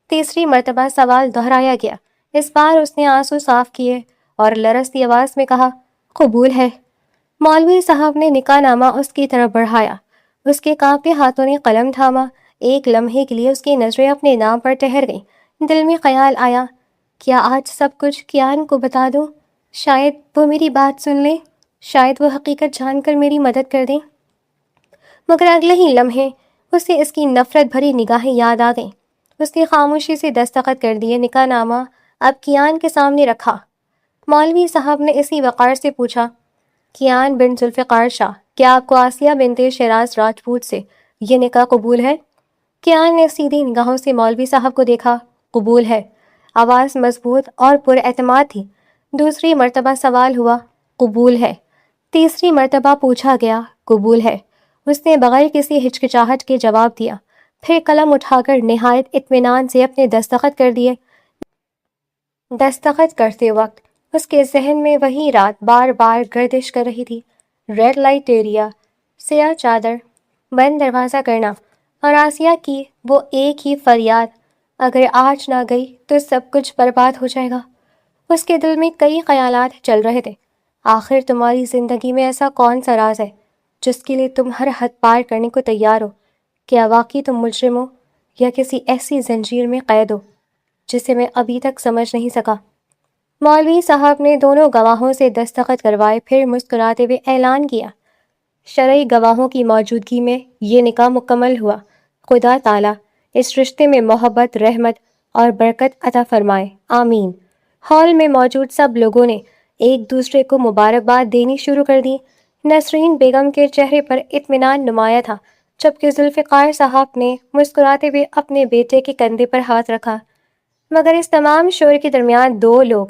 تیسری مرتبہ سوال دہرایا گیا۔ اس بار اس نے آنسو صاف کیے اور لرزتی آواز میں کہا، قبول ہے۔ مولوی صاحب نے نکاح نامہ اس کی طرف بڑھایا۔ اس کے کانپتے ہاتھوں نے قلم تھاما۔ ایک لمحے کے لیے اس کی نظریں اپنے نام پر ٹھہر گئیں۔ دل میں خیال آیا، کیا آج سب کچھ کیان کو بتا دوں؟ شاید وہ میری بات سن لیں، شاید وہ حقیقت جان کر میری مدد کر دیں۔ مگر اگلے ہی لمحے اسے اس کی نفرت بھری نگاہیں یاد آ گئیں۔ اس نے خاموشی سے دستخط کر دیے۔ نکاح نامہ اب کیان کے سامنے رکھا۔ مولوی صاحب نے اسی وقار سے پوچھا، کیان بن ذوالفقار شاہ، کیا آپ کو آسیہ بنت شیراز راجپوت سے یہ نکاح قبول ہے؟ کیان نے سیدھی نگاہوں سے مولوی صاحب کو دیکھا۔ قبول ہے۔ آواز مضبوط اور پر اعتماد تھی۔ دوسری مرتبہ سوال ہوا۔ قبول ہے۔ تیسری مرتبہ پوچھا گیا۔ قبول ہے۔ اس نے بغیر کسی ہچکچاہٹ کے جواب دیا، پھر قلم اٹھا کر نہایت اطمینان سے اپنے دستخط کر دیے۔ دستخط کرتے وقت اس کے ذہن میں وہی رات بار بار گردش کر رہی تھی۔ ریڈ لائٹ ایریا، سیاہ چادر، بند دروازہ کرنا، اور آسیہ کی وہ ایک ہی فریاد، اگر آج نہ گئی تو سب کچھ برباد ہو جائے گا۔ اس کے دل میں کئی خیالات چل رہے تھے۔ آخر تمہاری زندگی میں ایسا کون سا راز ہے جس کے لیے تم ہر حد پار کرنے کو تیار ہو؟ کیا واقعی تم مجرم ہو یا کسی ایسی زنجیر میں قید ہو جسے میں ابھی تک سمجھ نہیں سکا؟ مولوی صاحب نے دونوں گواہوں سے دستخط کروائے، پھر مسکراتے ہوئے اعلان کیا، شرعی گواہوں کی موجودگی میں یہ نکاح مکمل ہوا۔ خدا تعالیٰ اس رشتے میں محبت، رحمت اور برکت عطا فرمائے، آمین۔ ہال میں موجود سب لوگوں نے ایک دوسرے کو مبارکباد دینی شروع کر دی۔ نسرین بیگم کے چہرے پر اطمینان نمایاں تھا، جبکہ ذوالفقار صاحب نے مسکراتے ہوئے اپنے بیٹے کے کندھے پر ہاتھ رکھا۔ مگر اس تمام شور کے درمیان دو لوگ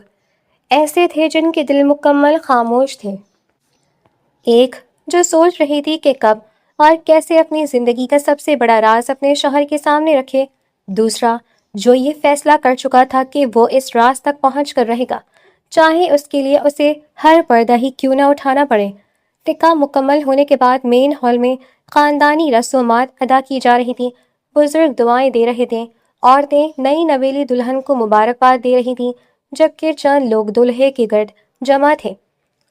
ایسے تھے جن کے دل مکمل خاموش تھے۔ ایک جو سوچ رہی تھی کہ کب اور کیسے اپنی زندگی کا سب سے بڑا راز اپنے شوہر کے سامنے رکھے، دوسرا جو یہ فیصلہ کر چکا تھا کہ وہ اس راز تک پہنچ کر رہے گا، چاہے اس کے لیے اسے ہر پردہ ہی کیوں نہ اٹھانا پڑے۔ نکاح مکمل ہونے کے بعد مین ہال میں خاندانی رسومات ادا کی جا رہی تھیں، بزرگ دعائیں دے رہے تھے، عورتیں نئی نویلی دلہن کو مبارکباد دے رہی تھیں، جبکہ چند لوگ دولہے کے گرد جمع تھے۔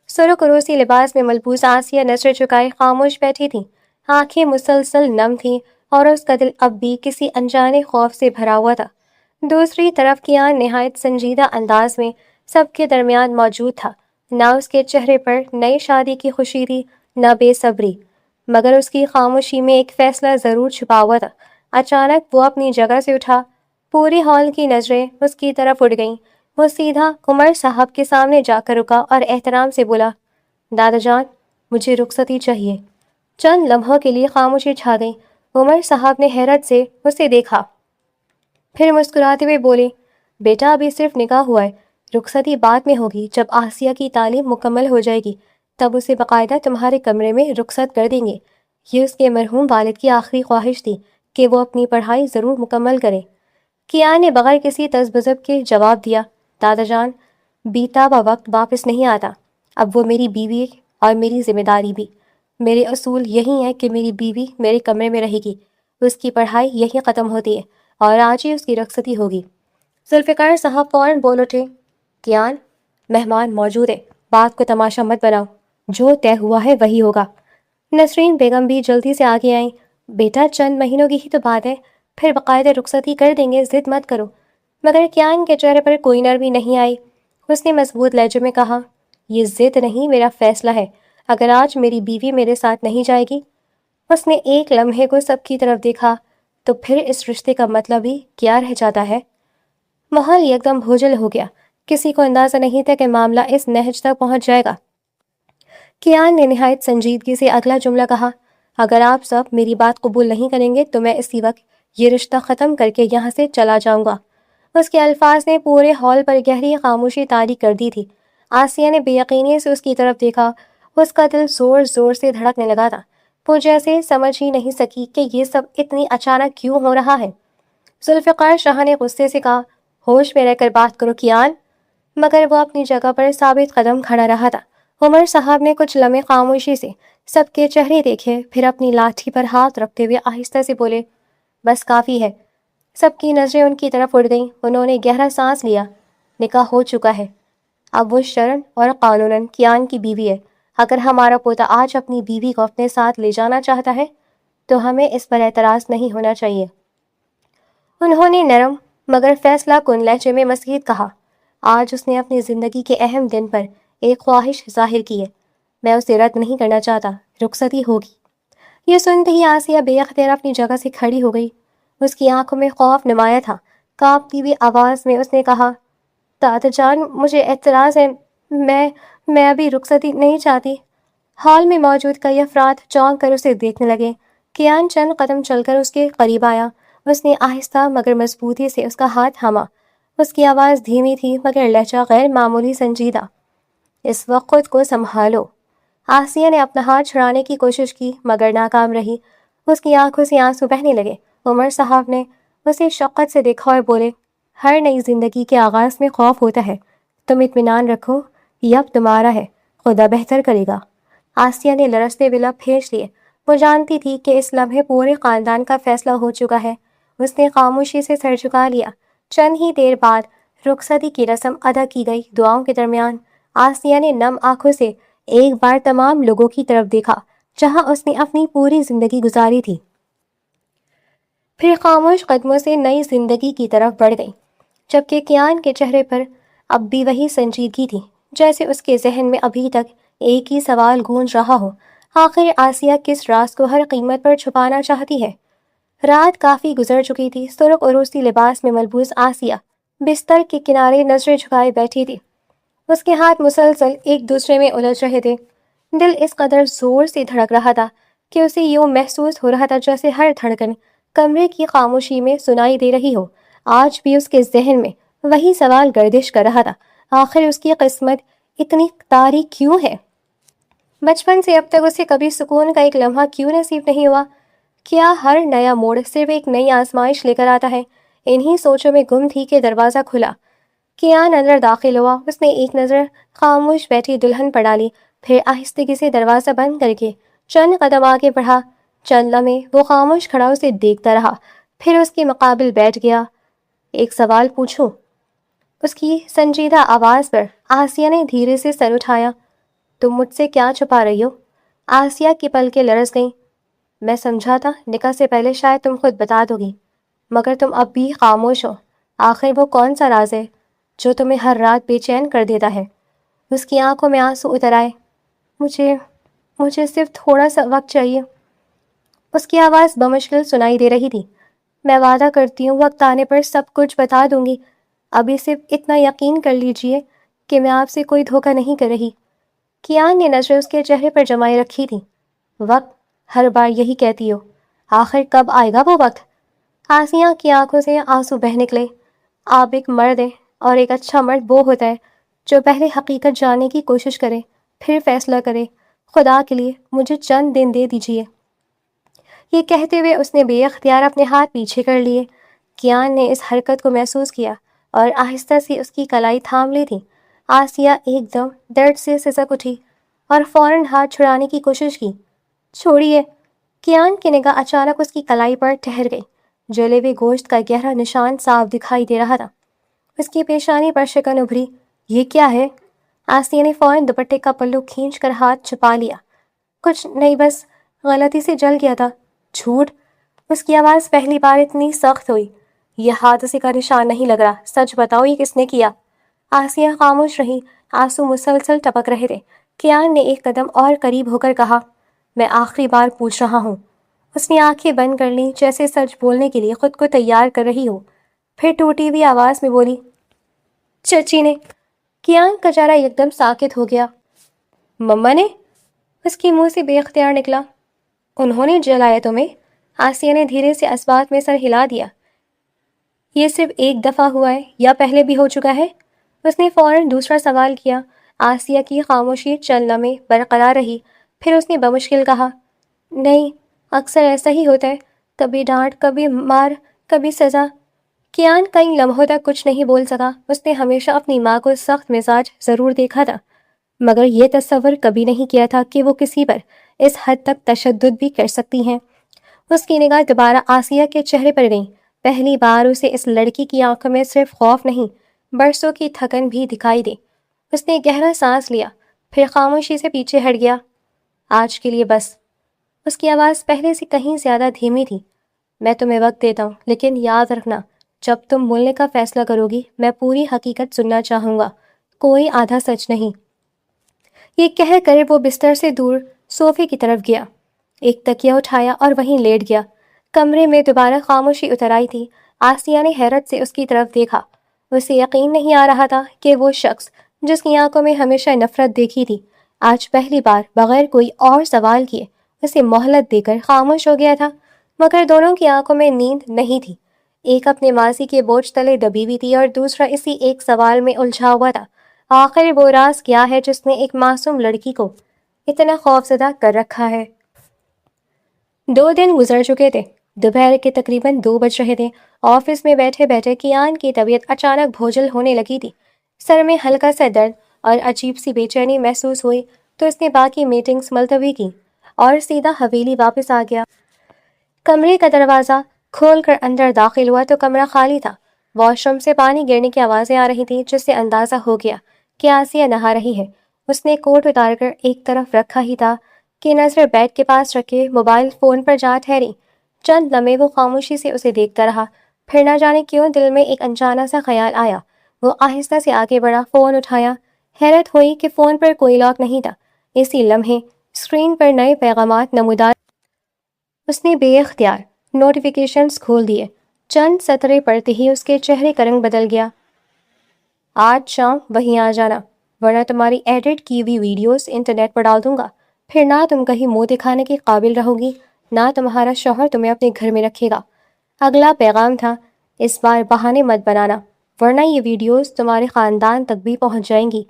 سرخ روسی لباس میں ملبوس آسیہ نظر جھکائے خاموش بیٹھی تھی، آنکھیں مسلسل نم تھیں اور اس کا دل اب بھی کسی انجانے خوف سے بھرا ہوا تھا۔ دوسری طرف کیان نہایت سنجیدہ انداز میں سب کے درمیان موجود تھا، نہ اس کے چہرے پر نئی شادی کی خوشی تھی نہ بے صبری، مگر اس کی خاموشی میں ایک فیصلہ ضرور چھپا ہوا تھا۔ اچانک وہ اپنی جگہ سے اٹھا، پوری ہال کی نظریں اس کی طرف اٹھ گئیں۔ وہ سیدھا عمر صاحب کے سامنے جا کر رکا اور احترام سے بولا، دادا جان، مجھے رخصتی چاہیے۔ چند لمحوں کے لیے خاموشی چھا گئی۔ عمر صاحب نے حیرت سے اسے دیکھا، پھر مسکراتے ہوئے بولے، بیٹا ابھی صرف نکاح ہوا ہے، رخصتی بعد میں ہوگی، جب آسیہ کی تعلیم مکمل ہو جائے گی تب اسے باقاعدہ تمہارے کمرے میں رخصت کر دیں گے۔ یہ اس کے مرحوم والد کی آخری خواہش تھی کہ وہ اپنی پڑھائی ضرور مکمل کرے۔ کیان نے بغیر کسی تذبذب کے جواب دیا، دادا جان، بیتا ہوا وقت واپس نہیں آتا، اب وہ میری بیوی اور میری ذمہ داری بھی۔ میرے اصول یہی ہیں کہ میری بیوی میرے کمرے میں رہے گی، اس کی پڑھائی یہی ختم ہوتی ہے اور آج ہی اس کی رخصتی ہوگی۔ ذوالفقار صاحب فوراً بول اٹھے، کیان، مہمان موجود ہے، بات کو تماشا مت بناؤ، جو طے ہوا ہے وہی ہوگا۔ نسرین بیگم بھی جلدی سے آگے آئیں، بیٹا چند مہینوں کی ہی تو بات ہے، پھر باقاعدہ رخصتی کر دیں گے، ضد مت کرو۔ مگر کیان کے چہرے پر کوئی نرمی نہیں آئی۔ اس نے مضبوط لہجے میں کہا، یہ ضد نہیں، میرا فیصلہ ہے، اگر آج میری بیوی میرے ساتھ نہیں جائے گی۔ اس نے ایک لمحے کو سب کی طرف دیکھا، تو پھر اس رشتے کا مطلب ہی کیا رہ جاتا ہے؟ ماحول یکدم بھوجل ہو گیا، کسی کو اندازہ نہیں تھا کہ معاملہ اس نہج تک پہنچ جائے گا۔ کیان نے نہایت سنجیدگی سے اگلا جملہ کہا، اگر آپ سب میری بات قبول نہیں کریں گے تو میں اسی وقت یہ رشتہ ختم کر کے یہاں سے چلا جاؤں گا۔ اس کے الفاظ نے پورے ہال پر گہری خاموشی طاری کر دی تھی۔ آسیہ نے بے یقینی سے اس کی طرف دیکھا، اس کا دل زور زور سے دھڑکنے لگا تھا۔ وہ جیسے سمجھ ہی نہیں سکی کہ یہ سب اتنی اچانک کیوں ہو رہا ہے۔ ذوالفقار شاہ نے غصے سے کہا، ہوش میں رہ کر بات کرو کیان، مگر وہ اپنی جگہ پر ثابت قدم کھڑا رہا تھا۔ عمر صاحب نے کچھ لمحے خاموشی سے سب کے چہرے دیکھے، پھر اپنی لاٹھی پر ہاتھ رکھتے ہوئے آہستہ سے بولے، بس کافی ہے۔ سب کی نظریں ان کی طرف اڑ گئیں۔ انہوں نے گہرا سانس لیا۔ نکاح ہو چکا ہے، اب وہ شرعاً اور قانوناً کیان کی بیوی ہے۔ اگر ہمارا پوتا آج اپنی بیوی کو اپنے ساتھ لے جانا چاہتا ہے تو ہمیں اس پر اعتراض نہیں ہونا چاہیے۔ انہوں نے نرم مگر فیصلہ کن لہجے میں مزید کہا، آج اس نے اپنی زندگی کے اہم دن پر ایک خواہش ظاہر کی ہے، میں اسے رد نہیں کرنا چاہتا، رخصتی ہوگی۔ یہ سنتے ہی آسیہ بے اختیار اپنی جگہ سے کھڑی ہو گئی۔ اس کی آنکھوں میں خوف نمایاں تھا۔ کانپتی ہوئی آواز میں اس نے کہا، دادا جان، مجھے اعتراض ہے، میں ابھی رخصتی نہیں چاہتی۔ ہال میں موجود کئی افراد چونک کر اسے دیکھنے لگے۔ کیان چند قدم چل کر اس کے قریب آیا اس نے آہستہ مگر مضبوطی سے اس کا ہاتھ تھاما۔ اس کی آواز دھیمی تھی مگر لہجہ غیر معمولی سنجیدہ۔ اس وقت خود کو سنبھالو۔ آسیہ نے اپنا ہاتھ چھڑانے کی کوشش کی مگر ناکام رہی۔ اس کی آنکھوں سے آنسو بہنے لگے۔ عمر صاحب نے اسے شفقت سے دیکھا اور بولے، ہر نئی زندگی کے آغاز میں خوف ہوتا ہے، تم اطمینان رکھو، یہ اب تمہارا ہے، خدا بہتر کرے گا۔ آسیہ نے لرزتے ہوئے لب پھینچ لیے۔ وہ جانتی تھی کہ اس لمحے پورے خاندان کا فیصلہ ہو چکا ہے۔ اس نے خاموشی سے سر جھکا لیا۔ چند ہی دیر بعد رخصتی کی رسم ادا کی گئی۔ دعاؤں کے درمیان آسیہ نے نم آنکھوں سے ایک بار تمام لوگوں کی طرف دیکھا جہاں اس نے اپنی پوری زندگی گزاری تھی، پھر خاموش قدموں سے نئی زندگی کی طرف بڑھ گئی، جبکہ کیان کے چہرے پر اب بھی وہی سنجیدگی تھی، جیسے اس کے ذہن میں ابھی تک ایک ہی سوال گونج رہا ہو، آخر آسیہ کس راز کو ہر قیمت پر چھپانا چاہتی ہے؟ رات کافی گزر چکی تھی۔ سرخ عروسی لباس میں ملبوس آسیہ بستر کے کنارے نظریں جھکائے بیٹھی تھی۔ اس کے ہاتھ مسلسل ایک دوسرے میں الجھ رہے تھے۔ دل اس قدر زور سے دھڑک رہا تھا کہ اسے یوں محسوس ہو رہا تھا جیسے ہر دھڑکن کمرے کی خاموشی میں سنائی دے رہی ہو۔ آج بھی اس کے ذہن میں وہی سوال گردش کر رہا تھا، آخر اس کی قسمت اتنی تاریک کیوں ہے؟ بچپن سے اب تک اسے کبھی سکون کا ایک لمحہ کیوں نصیب نہیں ہوا؟ کیا ہر نیا موڑ صرف ایک نئی آزمائش لے کر آتا ہے؟ انہی سوچوں میں گم تھی کہ دروازہ کھلا۔ کیان اندر داخل ہوا۔ اس نے ایک نظر خاموش بیٹھی دلہن پر ڈالی، پھر آہستگی سے دروازہ بند کر کے چند قدم آگے بڑھا۔ چند لمحے وہ خاموش کھڑا اسے دیکھتا رہا، پھر اس کے مقابل بیٹھ گیا۔ ایک سوال پوچھوں؟ اس کی سنجیدہ آواز پر آسیہ نے دھیرے سے سر اٹھایا۔ تم مجھ سے کیا چھپا رہی ہو؟ آسیہ کی پلکیں لرز گئیں۔ میں سمجھا تھا نکاح سے پہلے شاید تم خود بتا دو گی، مگر تم اب بھی خاموش ہو۔ آخر وہ کون سا راز ہے جو تمہیں ہر رات بے چین کر دیتا ہے؟ اس کی آنکھوں میں آنسو اتر آئے۔ مجھے صرف تھوڑا سا وقت چاہیے۔ اس کی آواز بمشکل سنائی دے رہی تھی۔ میں وعدہ کرتی ہوں وقت آنے پر سب کچھ بتا دوں گی، ابھی صرف اتنا یقین کر لیجئے کہ میں آپ سے کوئی دھوکہ نہیں کر رہی۔ کیان نے نظریں اس کے چہرے پر جمائے رکھی تھی۔ وقت؟ ہر بار یہی کہتی ہو، آخر کب آئے گا وہ وقت؟ آسیہ کی آنکھوں سے آنسو بہہ نکلے۔ آپ ایک مرد ہیں، اور ایک اچھا مرد وہ ہوتا ہے جو پہلے حقیقت جاننے کی کوشش کرے پھر فیصلہ کرے۔ خدا کے لیے مجھے چند دن دے دیجیے۔ یہ کہتے ہوئے اس نے بے اختیار اپنے ہاتھ پیچھے کر لیے۔ کیان نے اس حرکت کو محسوس کیا اور آہستہ سے اس کی کلائی تھام لی تھی۔ آسیہ ایک دم درد سے سسک اٹھی اور فوراً ہاتھ چھڑانے کی کوشش کی۔ چھوڑیے۔ کیان کی نگاہ اچانک اس کی کلائی پر ٹھہر گئی۔ جلے ہوئے گوشت کا گہرا نشان صاف دکھائی دے رہا تھا۔ اس کی پیشانی پر شکن ابھری۔ یہ کیا ہے؟ آسیہ نے فوراً دوپٹے کا پلو کھینچ کر ہاتھ چھپا لیا۔ کچھ نہیں، بس غلطی سے جل گیا تھا۔ جھوٹ! اس کی آواز پہلی بار اتنی سخت ہوئی۔ یہ حادثے کا نشان نہیں لگ رہا، سچ بتاؤ یہ کس نے کیا؟ آسیہ خاموش رہی، آنسو مسلسل ٹپک رہے تھے۔ کیان نے ایک قدم اور قریب ہو کر کہا، میں آخری بار پوچھ رہا ہوں۔ اس نے آنکھیں بند کر لیں جیسے سچ بولنے کے لیے خود کو تیار کر رہی ہو، پھر ٹوٹی ہوئی آواز میں بولی، چچی نے۔ کیان کا چہرہ یکدم ساکت ہو گیا۔ مما نے؟ اس کے منہ سے بے اختیار نکلا۔ انہوں نے جلایا تمہیں؟ آسیہ نے دھیرے سے اسبات میں سر ہلا دیا۔ یہ صرف ایک دفعہ ہوا ہے یا پہلے بھی ہو چکا ہے؟ اس نے فوراً دوسرا سوال کیا۔ آسیہ کی خاموشی چند لمحے برقرار رہی، پھر اس نے بمشکل کہا، نہیں، اکثر ایسا ہی ہوتا ہے، کبھی ڈانٹ، کبھی مار، کبھی سزا۔ کیان کئی لمحوں تک کچھ نہیں بول سکا۔ اس نے ہمیشہ اپنی ماں کو سخت مزاج ضرور دیکھا تھا، مگر یہ تصور کبھی نہیں کیا تھا کہ وہ کسی پر اس حد تک تشدد بھی کر سکتی ہیں۔ اس کی نگاہ دوبارہ آسیہ کے چہرے پر گئی۔ پہلی بار اسے اس لڑکی کی آنکھوں میں صرف خوف نہیں، برسوں کی تھکن بھی دکھائی دی۔ اس نے گہرا سانس لیا، پھر خاموشی سے پیچھے ہٹ گیا۔ آج کے لیے بس۔ اس کی آواز پہلے سے کہیں زیادہ دھیمی تھی۔ میں تمہیں وقت دیتا ہوں، لیکن یاد رکھنا، جب تم بولنے کا فیصلہ کرو گی میں پوری حقیقت سننا چاہوں گا، کوئی آدھا سچ نہیں۔ یہ کہہ کر وہ بستر سے دور صوفے کی طرف گیا، ایک تکیہ اٹھایا اور وہیں لیٹ گیا۔ کمرے میں دوبارہ خاموشی اتر آئی تھی۔ آسیہ نے حیرت سے اس کی طرف دیکھا۔ اسے یقین نہیں آ رہا تھا کہ وہ شخص جس کی آنکھوں میں ہمیشہ نفرت دیکھی تھی، آج پہلی بار بغیر کوئی اور سوال کیے اسے مہلت دے کر خاموش ہو گیا تھا۔ مگر دونوں کی آنکھوں میں نیند نہیں تھی۔ ایک اپنے ماضی کے بوجھ تلے دبی ہوئی تھی اور دوسرا اسی ایک سوال میں الجھا ہوا تھا، آخر وہ راز کیا ہے جس نے ایک معصوم لڑکی کو اتنا خوفزدہ کر رکھا ہے؟ 2 دن گزر چکے تھے۔ دوپہر کے تقریباً 2 بج رہے تھے۔ آفس میں بیٹھے بیٹھے کیان کی طبیعت اچانک بھوجل ہونے لگی تھی۔ سر میں ہلکا سا درد اور عجیب سی بے چینی محسوس ہوئی تو اس نے باقی میٹنگز ملتوی کی اور سیدھا حویلی واپس آ گیا۔ کمرے کا دروازہ کھول کر اندر داخل ہوا تو کمرہ خالی تھا۔ واش روم سے پانی گرنے کی آوازیں آ رہی تھیں جس سے اندازہ ہو گیا کہ آسیہ نہا رہی ہے۔ اس نے کوٹ اتار کر ایک طرف رکھا ہی تھا کہ نظر بیڈ کے پاس رکھے موبائل فون پر جا ٹھہری۔ چند لمحے وہ خاموشی سے اسے دیکھتا رہا، پھر نہ جانے کیوں دل میں ایک انجانا سا خیال آیا۔ وہ آہستہ سے آگے بڑھا، فون اٹھایا۔ حیرت ہوئی کہ فون پر کوئی لاک نہیں تھا۔ اسی لمحے اسکرین پر نئے پیغامات نمودار۔ اس نے بے اختیار نوٹیفیکیشنز کھول دیے۔ چند سطریں پڑھتے ہی اس کے چہرے کا رنگ بدل گیا۔ آج شام وہیں آ جانا، ورنہ تمہاری ایڈٹ کی ہوئی ویڈیوز انٹرنیٹ پر ڈال دوں گا۔ پھر نہ تم کہیں منہ دکھانے کے قابل رہو گی، نہ تمہارا شوہر تمہیں اپنے گھر میں رکھے گا۔ اگلا پیغام تھا، اس بار بہانے مت بنانا، ورنہ یہ ویڈیوز تمہارے خاندان تک بھی پہنچ جائیں گی۔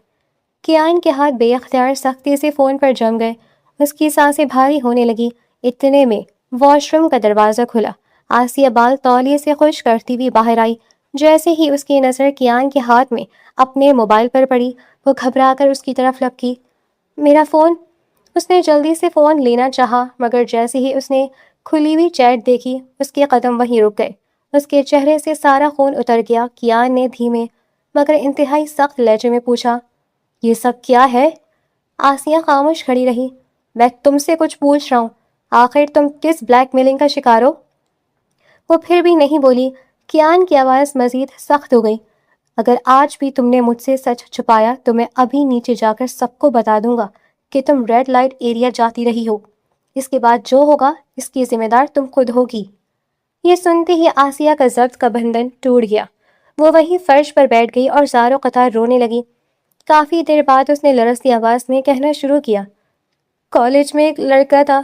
کیان کے ہاتھ بے اختیار سختی سے فون پر جم گئے۔ اس کی سانسیں بھاری ہونے لگی۔ اتنے میں واش روم کا دروازہ کھلا۔ آسیہ بال تولیے سے خشک کرتی ہوئی باہر آئی۔ جیسے ہی اس کی نظر کیان کے ہاتھ میں اپنے موبائل پر پڑی، وہ گھبرا کر اس کی طرف لپکی۔ میرا فون؟ اس نے جلدی سے فون لینا چاہا، مگر جیسے ہی اس نے کھلی ہوئی چیٹ دیکھی، اس کے قدم وہیں رک گئے۔ اس کے چہرے سے سارا خون اتر گیا۔ کیان نے دھیمے مگر انتہائی سخت لہجے میں پوچھا، یہ سب کیا ہے؟ آسیہ خاموش کھڑی رہی۔ میں تم سے کچھ پوچھ رہا ہوں، آخر تم کس بلیک میلنگ کا شکار ہو؟ وہ پھر بھی نہیں بولی۔ کیان کی آواز مزید سخت ہو گئی۔ اگر آج بھی تم نے مجھ سے سچ چھپایا تو میں ابھی نیچے جا کر سب کو بتا دوں گا کہ تم ریڈ لائٹ ایریا جاتی رہی ہو۔ اس کے بعد جو ہوگا اس کی ذمہ دار تم خود ہوگی۔ یہ سنتے ہی آسیہ کا ضبط کا بندھن ٹوٹ گیا۔ وہ وہیں فرش پر بیٹھ گئی اور زاروں قطار رونے لگی۔ کافی دیر بعد اس نے لرزتی آواز میں کہنا شروع کیا، کالج میں ایک لڑکا تھا،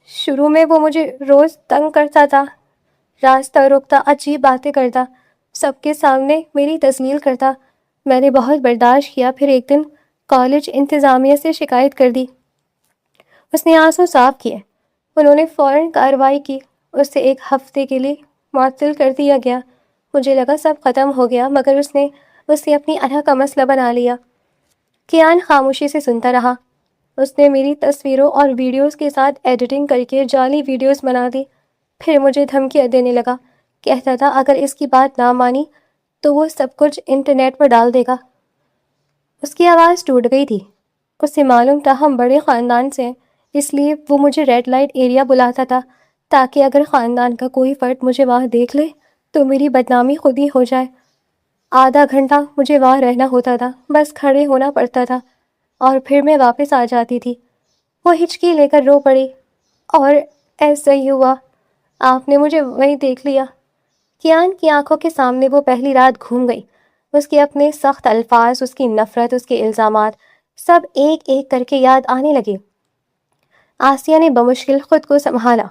شروع میں وہ مجھے روز تنگ کرتا تھا، راستہ روکتا، عجیب باتیں کرتا، سب کے سامنے میری تذلیل کرتا۔ میں نے بہت برداشت کیا، پھر ایک دن کالج انتظامیہ سے شکایت کر دی۔ اس نے آنسو صاف کیے۔ انہوں نے فوراً کارروائی کی، اسے 1 ہفتے کے لیے معطل کر دیا گیا۔ مجھے لگا سب ختم ہو گیا، مگر اس نے اسے اپنی انح کا مسئلہ بنا لیا۔ کیان خاموشی سے سنتا رہا۔ اس نے میری تصویروں اور ویڈیوز کے ساتھ ایڈیٹنگ کر کے جعلی ویڈیوز بنا دی، پھر مجھے دھمکیاں دینے لگا، کہتا تھا اگر اس کی بات نہ مانی تو وہ سب کچھ انٹرنیٹ پر ڈال دے گا۔ اس کی آواز ٹوٹ گئی تھی۔ اسے معلوم تھا ہم بڑے خاندان سے ہیں، اس لیے وہ مجھے ریڈ لائٹ ایریا بلاتا تھا تاکہ اگر خاندان کا کوئی فرد مجھے وہاں دیکھ لے تو میری بدنامی خود ہی ہو جائے۔ آدھا گھنٹہ مجھے وہاں رہنا ہوتا تھا، بس کھڑے ہونا پڑتا تھا اور پھر میں واپس آ جاتی تھی۔ وہ ہچکی لے کر رو پڑی۔ اور ایسا ہی ہوا، آپ نے مجھے وہیں دیکھ لیا۔ کیان کی آنکھوں کے سامنے وہ پہلی رات گھوم گئی۔ اس کے اپنے سخت الفاظ، اس کی نفرت، اس کے الزامات، سب ایک ایک کر کے یاد آنے لگے۔ آسیہ نے بمشکل خود کو سنبھالا۔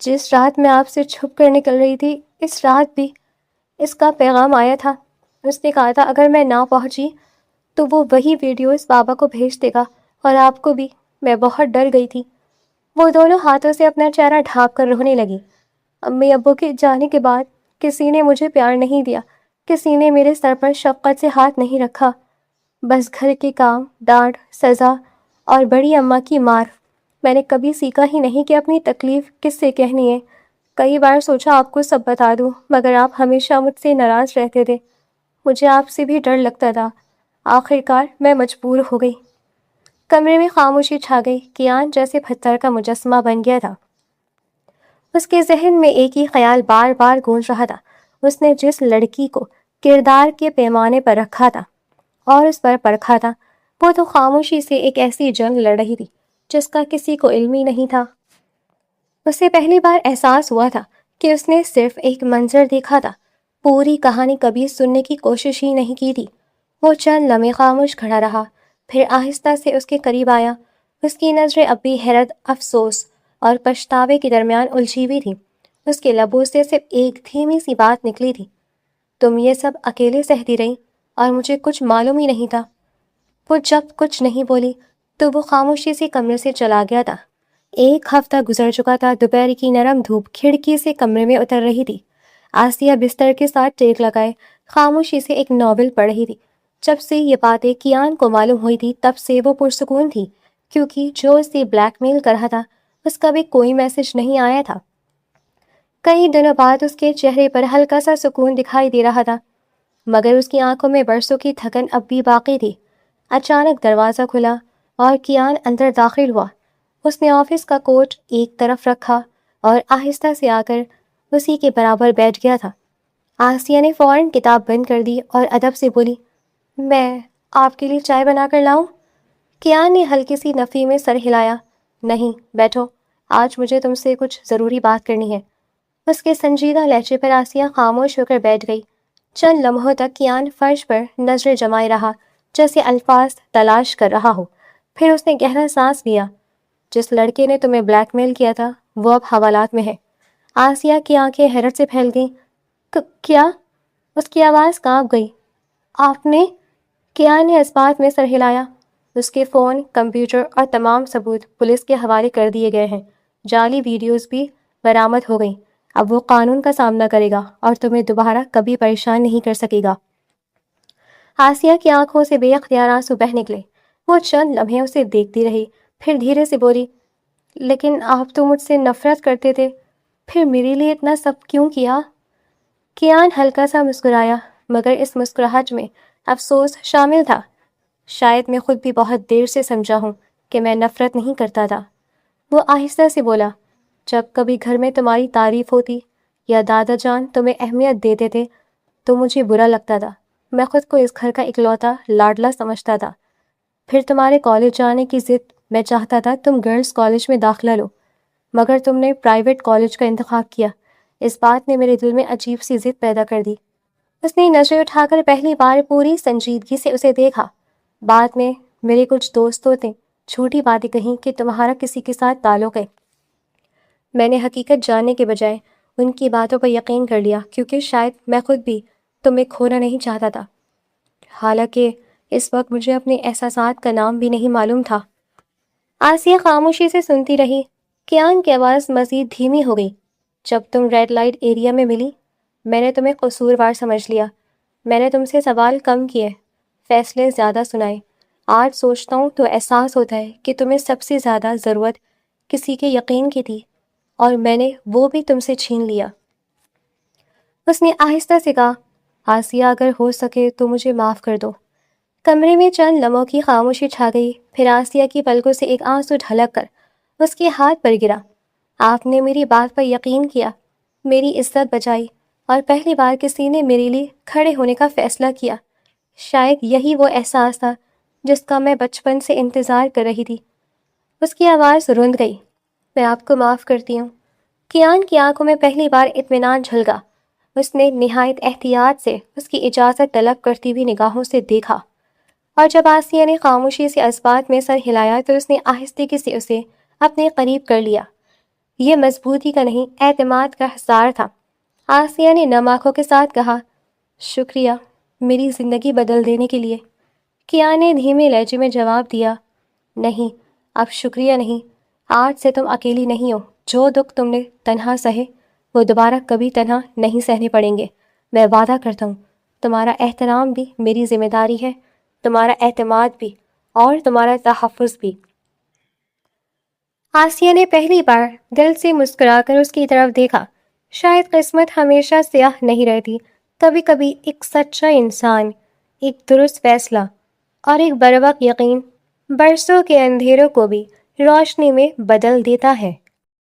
جس رات میں آپ سے چھپ کر نکل رہی تھی، اس رات بھی اس کا پیغام آیا تھا۔ اس نے کہا تھا اگر میں نہ پہنچی تو وہ وہی ویڈیوز بابا کو بھیج دے گا اور آپ کو بھی۔ میں بہت ڈر گئی تھی۔ وہ دونوں ہاتھوں سے اپنا چہرہ ڈھانپ کر رونے لگی۔ امی ابو کے جانے کے بعد کسی نے مجھے پیار نہیں دیا، کسی نے میرے سر پر شفقت سے ہاتھ نہیں رکھا، بس گھر کے کام، ڈانٹ، سزا اور بڑی اماں کی مار۔ میں نے کبھی سیکھا ہی نہیں کہ اپنی تکلیف کس سے کہنی ہے۔ کئی بار سوچا آپ کو سب بتا دوں، مگر آپ ہمیشہ مجھ سے ناراض رہتے تھے۔ مجھے آپ سے بھی ڈر لگتا تھا۔ آخر کار میں مجبور ہو گئی۔ کمرے میں خاموشی چھا گئی۔ کیان جیسے پتھر کا مجسمہ بن گیا تھا۔ اس کے ذہن میں ایک ہی خیال بار بار گونج رہا تھا، اس نے جس لڑکی کو کردار کے پیمانے پر رکھا تھا اور اس پر پرکھا تھا، وہ تو خاموشی سے ایک ایسی جنگ لڑ رہی تھی جس کا کسی کو علم ہی نہیں تھا۔ اسے پہلی بار احساس ہوا تھا کہ اس نے صرف ایک منظر دیکھا تھا، پوری کہانی کبھی سننے کی کوشش ہی نہیں کی تھی۔ وہ چند لمحے خاموش کھڑا رہا، پھر آہستہ سے اس کے قریب آیا۔ اس کی نظریں اب بھی حیرت، افسوس اور پچھتاوے کے درمیان الجھی ہوئی تھیں۔ اس کے لبوں سے صرف ایک دھیمی سی بات نکلی تھی، تم یہ سب اکیلے سہتی رہی اور مجھے کچھ معلوم ہی نہیں تھا۔ وہ جب کچھ نہیں بولی تو وہ خاموشی سے کمرے سے چلا گیا تھا۔ ایک ہفتہ گزر چکا تھا، دوپہر کی نرم دھوپ کھڑکی سے کمرے میں اتر رہی تھی۔ آسیہ بستر کے ساتھ ٹیک لگائے خاموشی سے ایک ناول پڑھ رہی تھی۔ جب سے یہ باتیں کیان کو معلوم ہوئی تھی تب سے وہ پرسکون تھی، کیونکہ جو اسے بلیک میل کر رہا تھا اس کا بھی کوئی میسج نہیں آیا تھا۔ کئی دنوں بعد اس کے چہرے پر ہلکا سا سکون دکھائی دے رہا تھا، مگر اس کی آنکھوں میں برسوں کی تھکن اب بھی باقی تھی۔ اچانک دروازہ کھلا اور کیان اندر داخل ہوا۔ اس نے آفس کا کوٹ ایک طرف رکھا اور آہستہ سے آ کر اسی کے برابر بیٹھ گیا تھا۔ آسیہ نے فوراً کتاب بند کر دی اور ادب سے بولی، میں آپ کے لیے چائے بنا کر لاؤں؟ کیان نے ہلکی سی نفی میں سر ہلایا، نہیں، بیٹھو، آج مجھے تم سے کچھ ضروری بات کرنی ہے۔ اس کے سنجیدہ لہجے پر آسیہ خاموش ہو کر بیٹھ گئی۔ چند لمحوں تک کیان فرش پر نظریں جمائے رہا، جیسے الفاظ تلاش کر رہا ہو۔ پھر اس نے گہرا سانس لیا۔ جس لڑکے نے تمہیں بلیک میل کیا تھا وہ اب حوالات میں ہے۔ آسیہ کی آنکھیں حیرت سے پھیل گئیں۔ کیا؟ اس کی آواز کانپ گئی۔ آپ نے؟ کیان نے اس بات میں سر ہلایا۔ اس کے فون، کمپیوٹر اور تمام ثبوت پولیس کے حوالے کر دیے گئے ہیں۔ جعلی ویڈیوز بھی برآمد ہو گئیں۔ اب وہ قانون کا سامنا کرے گا اور تمہیں دوبارہ کبھی پریشان نہیں کر سکے گا۔ آسیہ کی آنکھوں سے بے اختیار آنسو بہہ نکلے۔ وہ چند لمحے اسے دیکھتی رہی، پھر دھیرے سے بولی، لیکن آپ تو مجھ سے نفرت کرتے تھے، پھر میرے لیے اتنا سب کیوں کیا؟ کیان ہلکا سا مسکرایا، مگر اس مسکراہٹ میں افسوس شامل تھا۔ شاید میں خود بھی بہت دیر سے سمجھا ہوں کہ میں نفرت نہیں کرتا تھا۔ وہ آہستہ سے بولا، جب کبھی گھر میں تمہاری تعریف ہوتی یا دادا جان تمہیں اہمیت دیتے تھے تو مجھے برا لگتا تھا۔ میں خود کو اس گھر کا اکلوتا لاڈلا سمجھتا تھا۔ پھر تمہارے کالج جانے کی ضد، میں چاہتا تھا تم گرلز کالج میں داخلہ لو، مگر تم نے پرائیویٹ کالج کا انتخاب کیا۔ اس بات نے میرے دل میں عجیب سی ضد پیدا کر دی۔ اس نے نظریں اٹھا کر پہلی بار پوری سنجیدگی سے اسے دیکھا۔ بعد میں میرے کچھ دوستوں نے جھوٹی باتیں کہیں کہ تمہارا کسی کے ساتھ تعلق ہے۔ میں نے حقیقت جاننے کے بجائے ان کی باتوں پر یقین کر لیا، کیونکہ شاید میں خود بھی تمہیں کھونا نہیں چاہتا تھا، حالانکہ اس وقت مجھے اپنے احساسات کا نام بھی نہیں معلوم تھا۔ آسیہ خاموشی سے سنتی رہی۔ کیان کی آواز مزید دھیمی ہو گئی۔ جب تم ریڈ لائٹ ایریا میں ملی، میں نے تمہیں قصوروار سمجھ لیا۔ میں نے تم سے سوال کم کیے، فیصلے زیادہ سنائے۔ آج سوچتا ہوں تو احساس ہوتا ہے کہ تمہیں سب سے زیادہ ضرورت کسی کے یقین کی تھی، اور میں نے وہ بھی تم سے چھین لیا۔ اس نے آہستہ سے کہا، آسیہ اگر ہو سکے تو مجھے معاف کر دو۔ کمرے میں چند لمحوں کی خاموشی چھا گئی، پھر آسیہ کی پلکوں سے ایک آنسو ڈھلک کر اس کے ہاتھ پر گرا۔ آپ نے میری بات پر یقین کیا، میری عزت بچائی، اور پہلی بار کسی نے میرے لیے کھڑے ہونے کا فیصلہ کیا۔ شاید یہی وہ احساس تھا جس کا میں بچپن سے انتظار کر رہی تھی۔ اس کی آواز رند گئی۔ میں آپ کو معاف کرتی ہوں۔ کیان کی آنکھوں میں پہلی بار اطمینان جھلکا۔ اس نے نہایت احتیاط سے اس کی اجازت طلب کرتی ہوئی نگاہوں سے دیکھا، اور جب آسیہ نے خاموشی سے اس بات میں سر ہلایا تو اس نے آہستگی سے اسے اپنے قریب کر لیا۔ یہ مضبوطی کا نہیں، اعتماد کا حصار تھا۔ آسیہ نے نم آنکھوں کے ساتھ کہا، شکریہ میری زندگی بدل دینے کے لیے۔ کیان نے دھیمے لہجے میں جواب دیا، نہیں، اب شکریہ نہیں، آج سے تم اکیلی نہیں ہو۔ جو دکھ تم نے تنہا سہے وہ دوبارہ کبھی تنہا نہیں سہنے پڑیں گے۔ میں وعدہ کرتا ہوں، تمہارا احترام بھی میری ذمہ داری ہے، تمہارا اعتماد بھی، اور تمہارا تحفظ بھی۔ آسیہ نے پہلی بار دل سے مسکرا کر اس کی طرف دیکھا۔ شاید قسمت ہمیشہ سیاہ نہیں رہتی، کبھی کبھی ایک سچا انسان، ایک درست فیصلہ اور ایک بروقت یقین برسوں کے اندھیروں کو بھی روشنی میں بدل دیتا ہے۔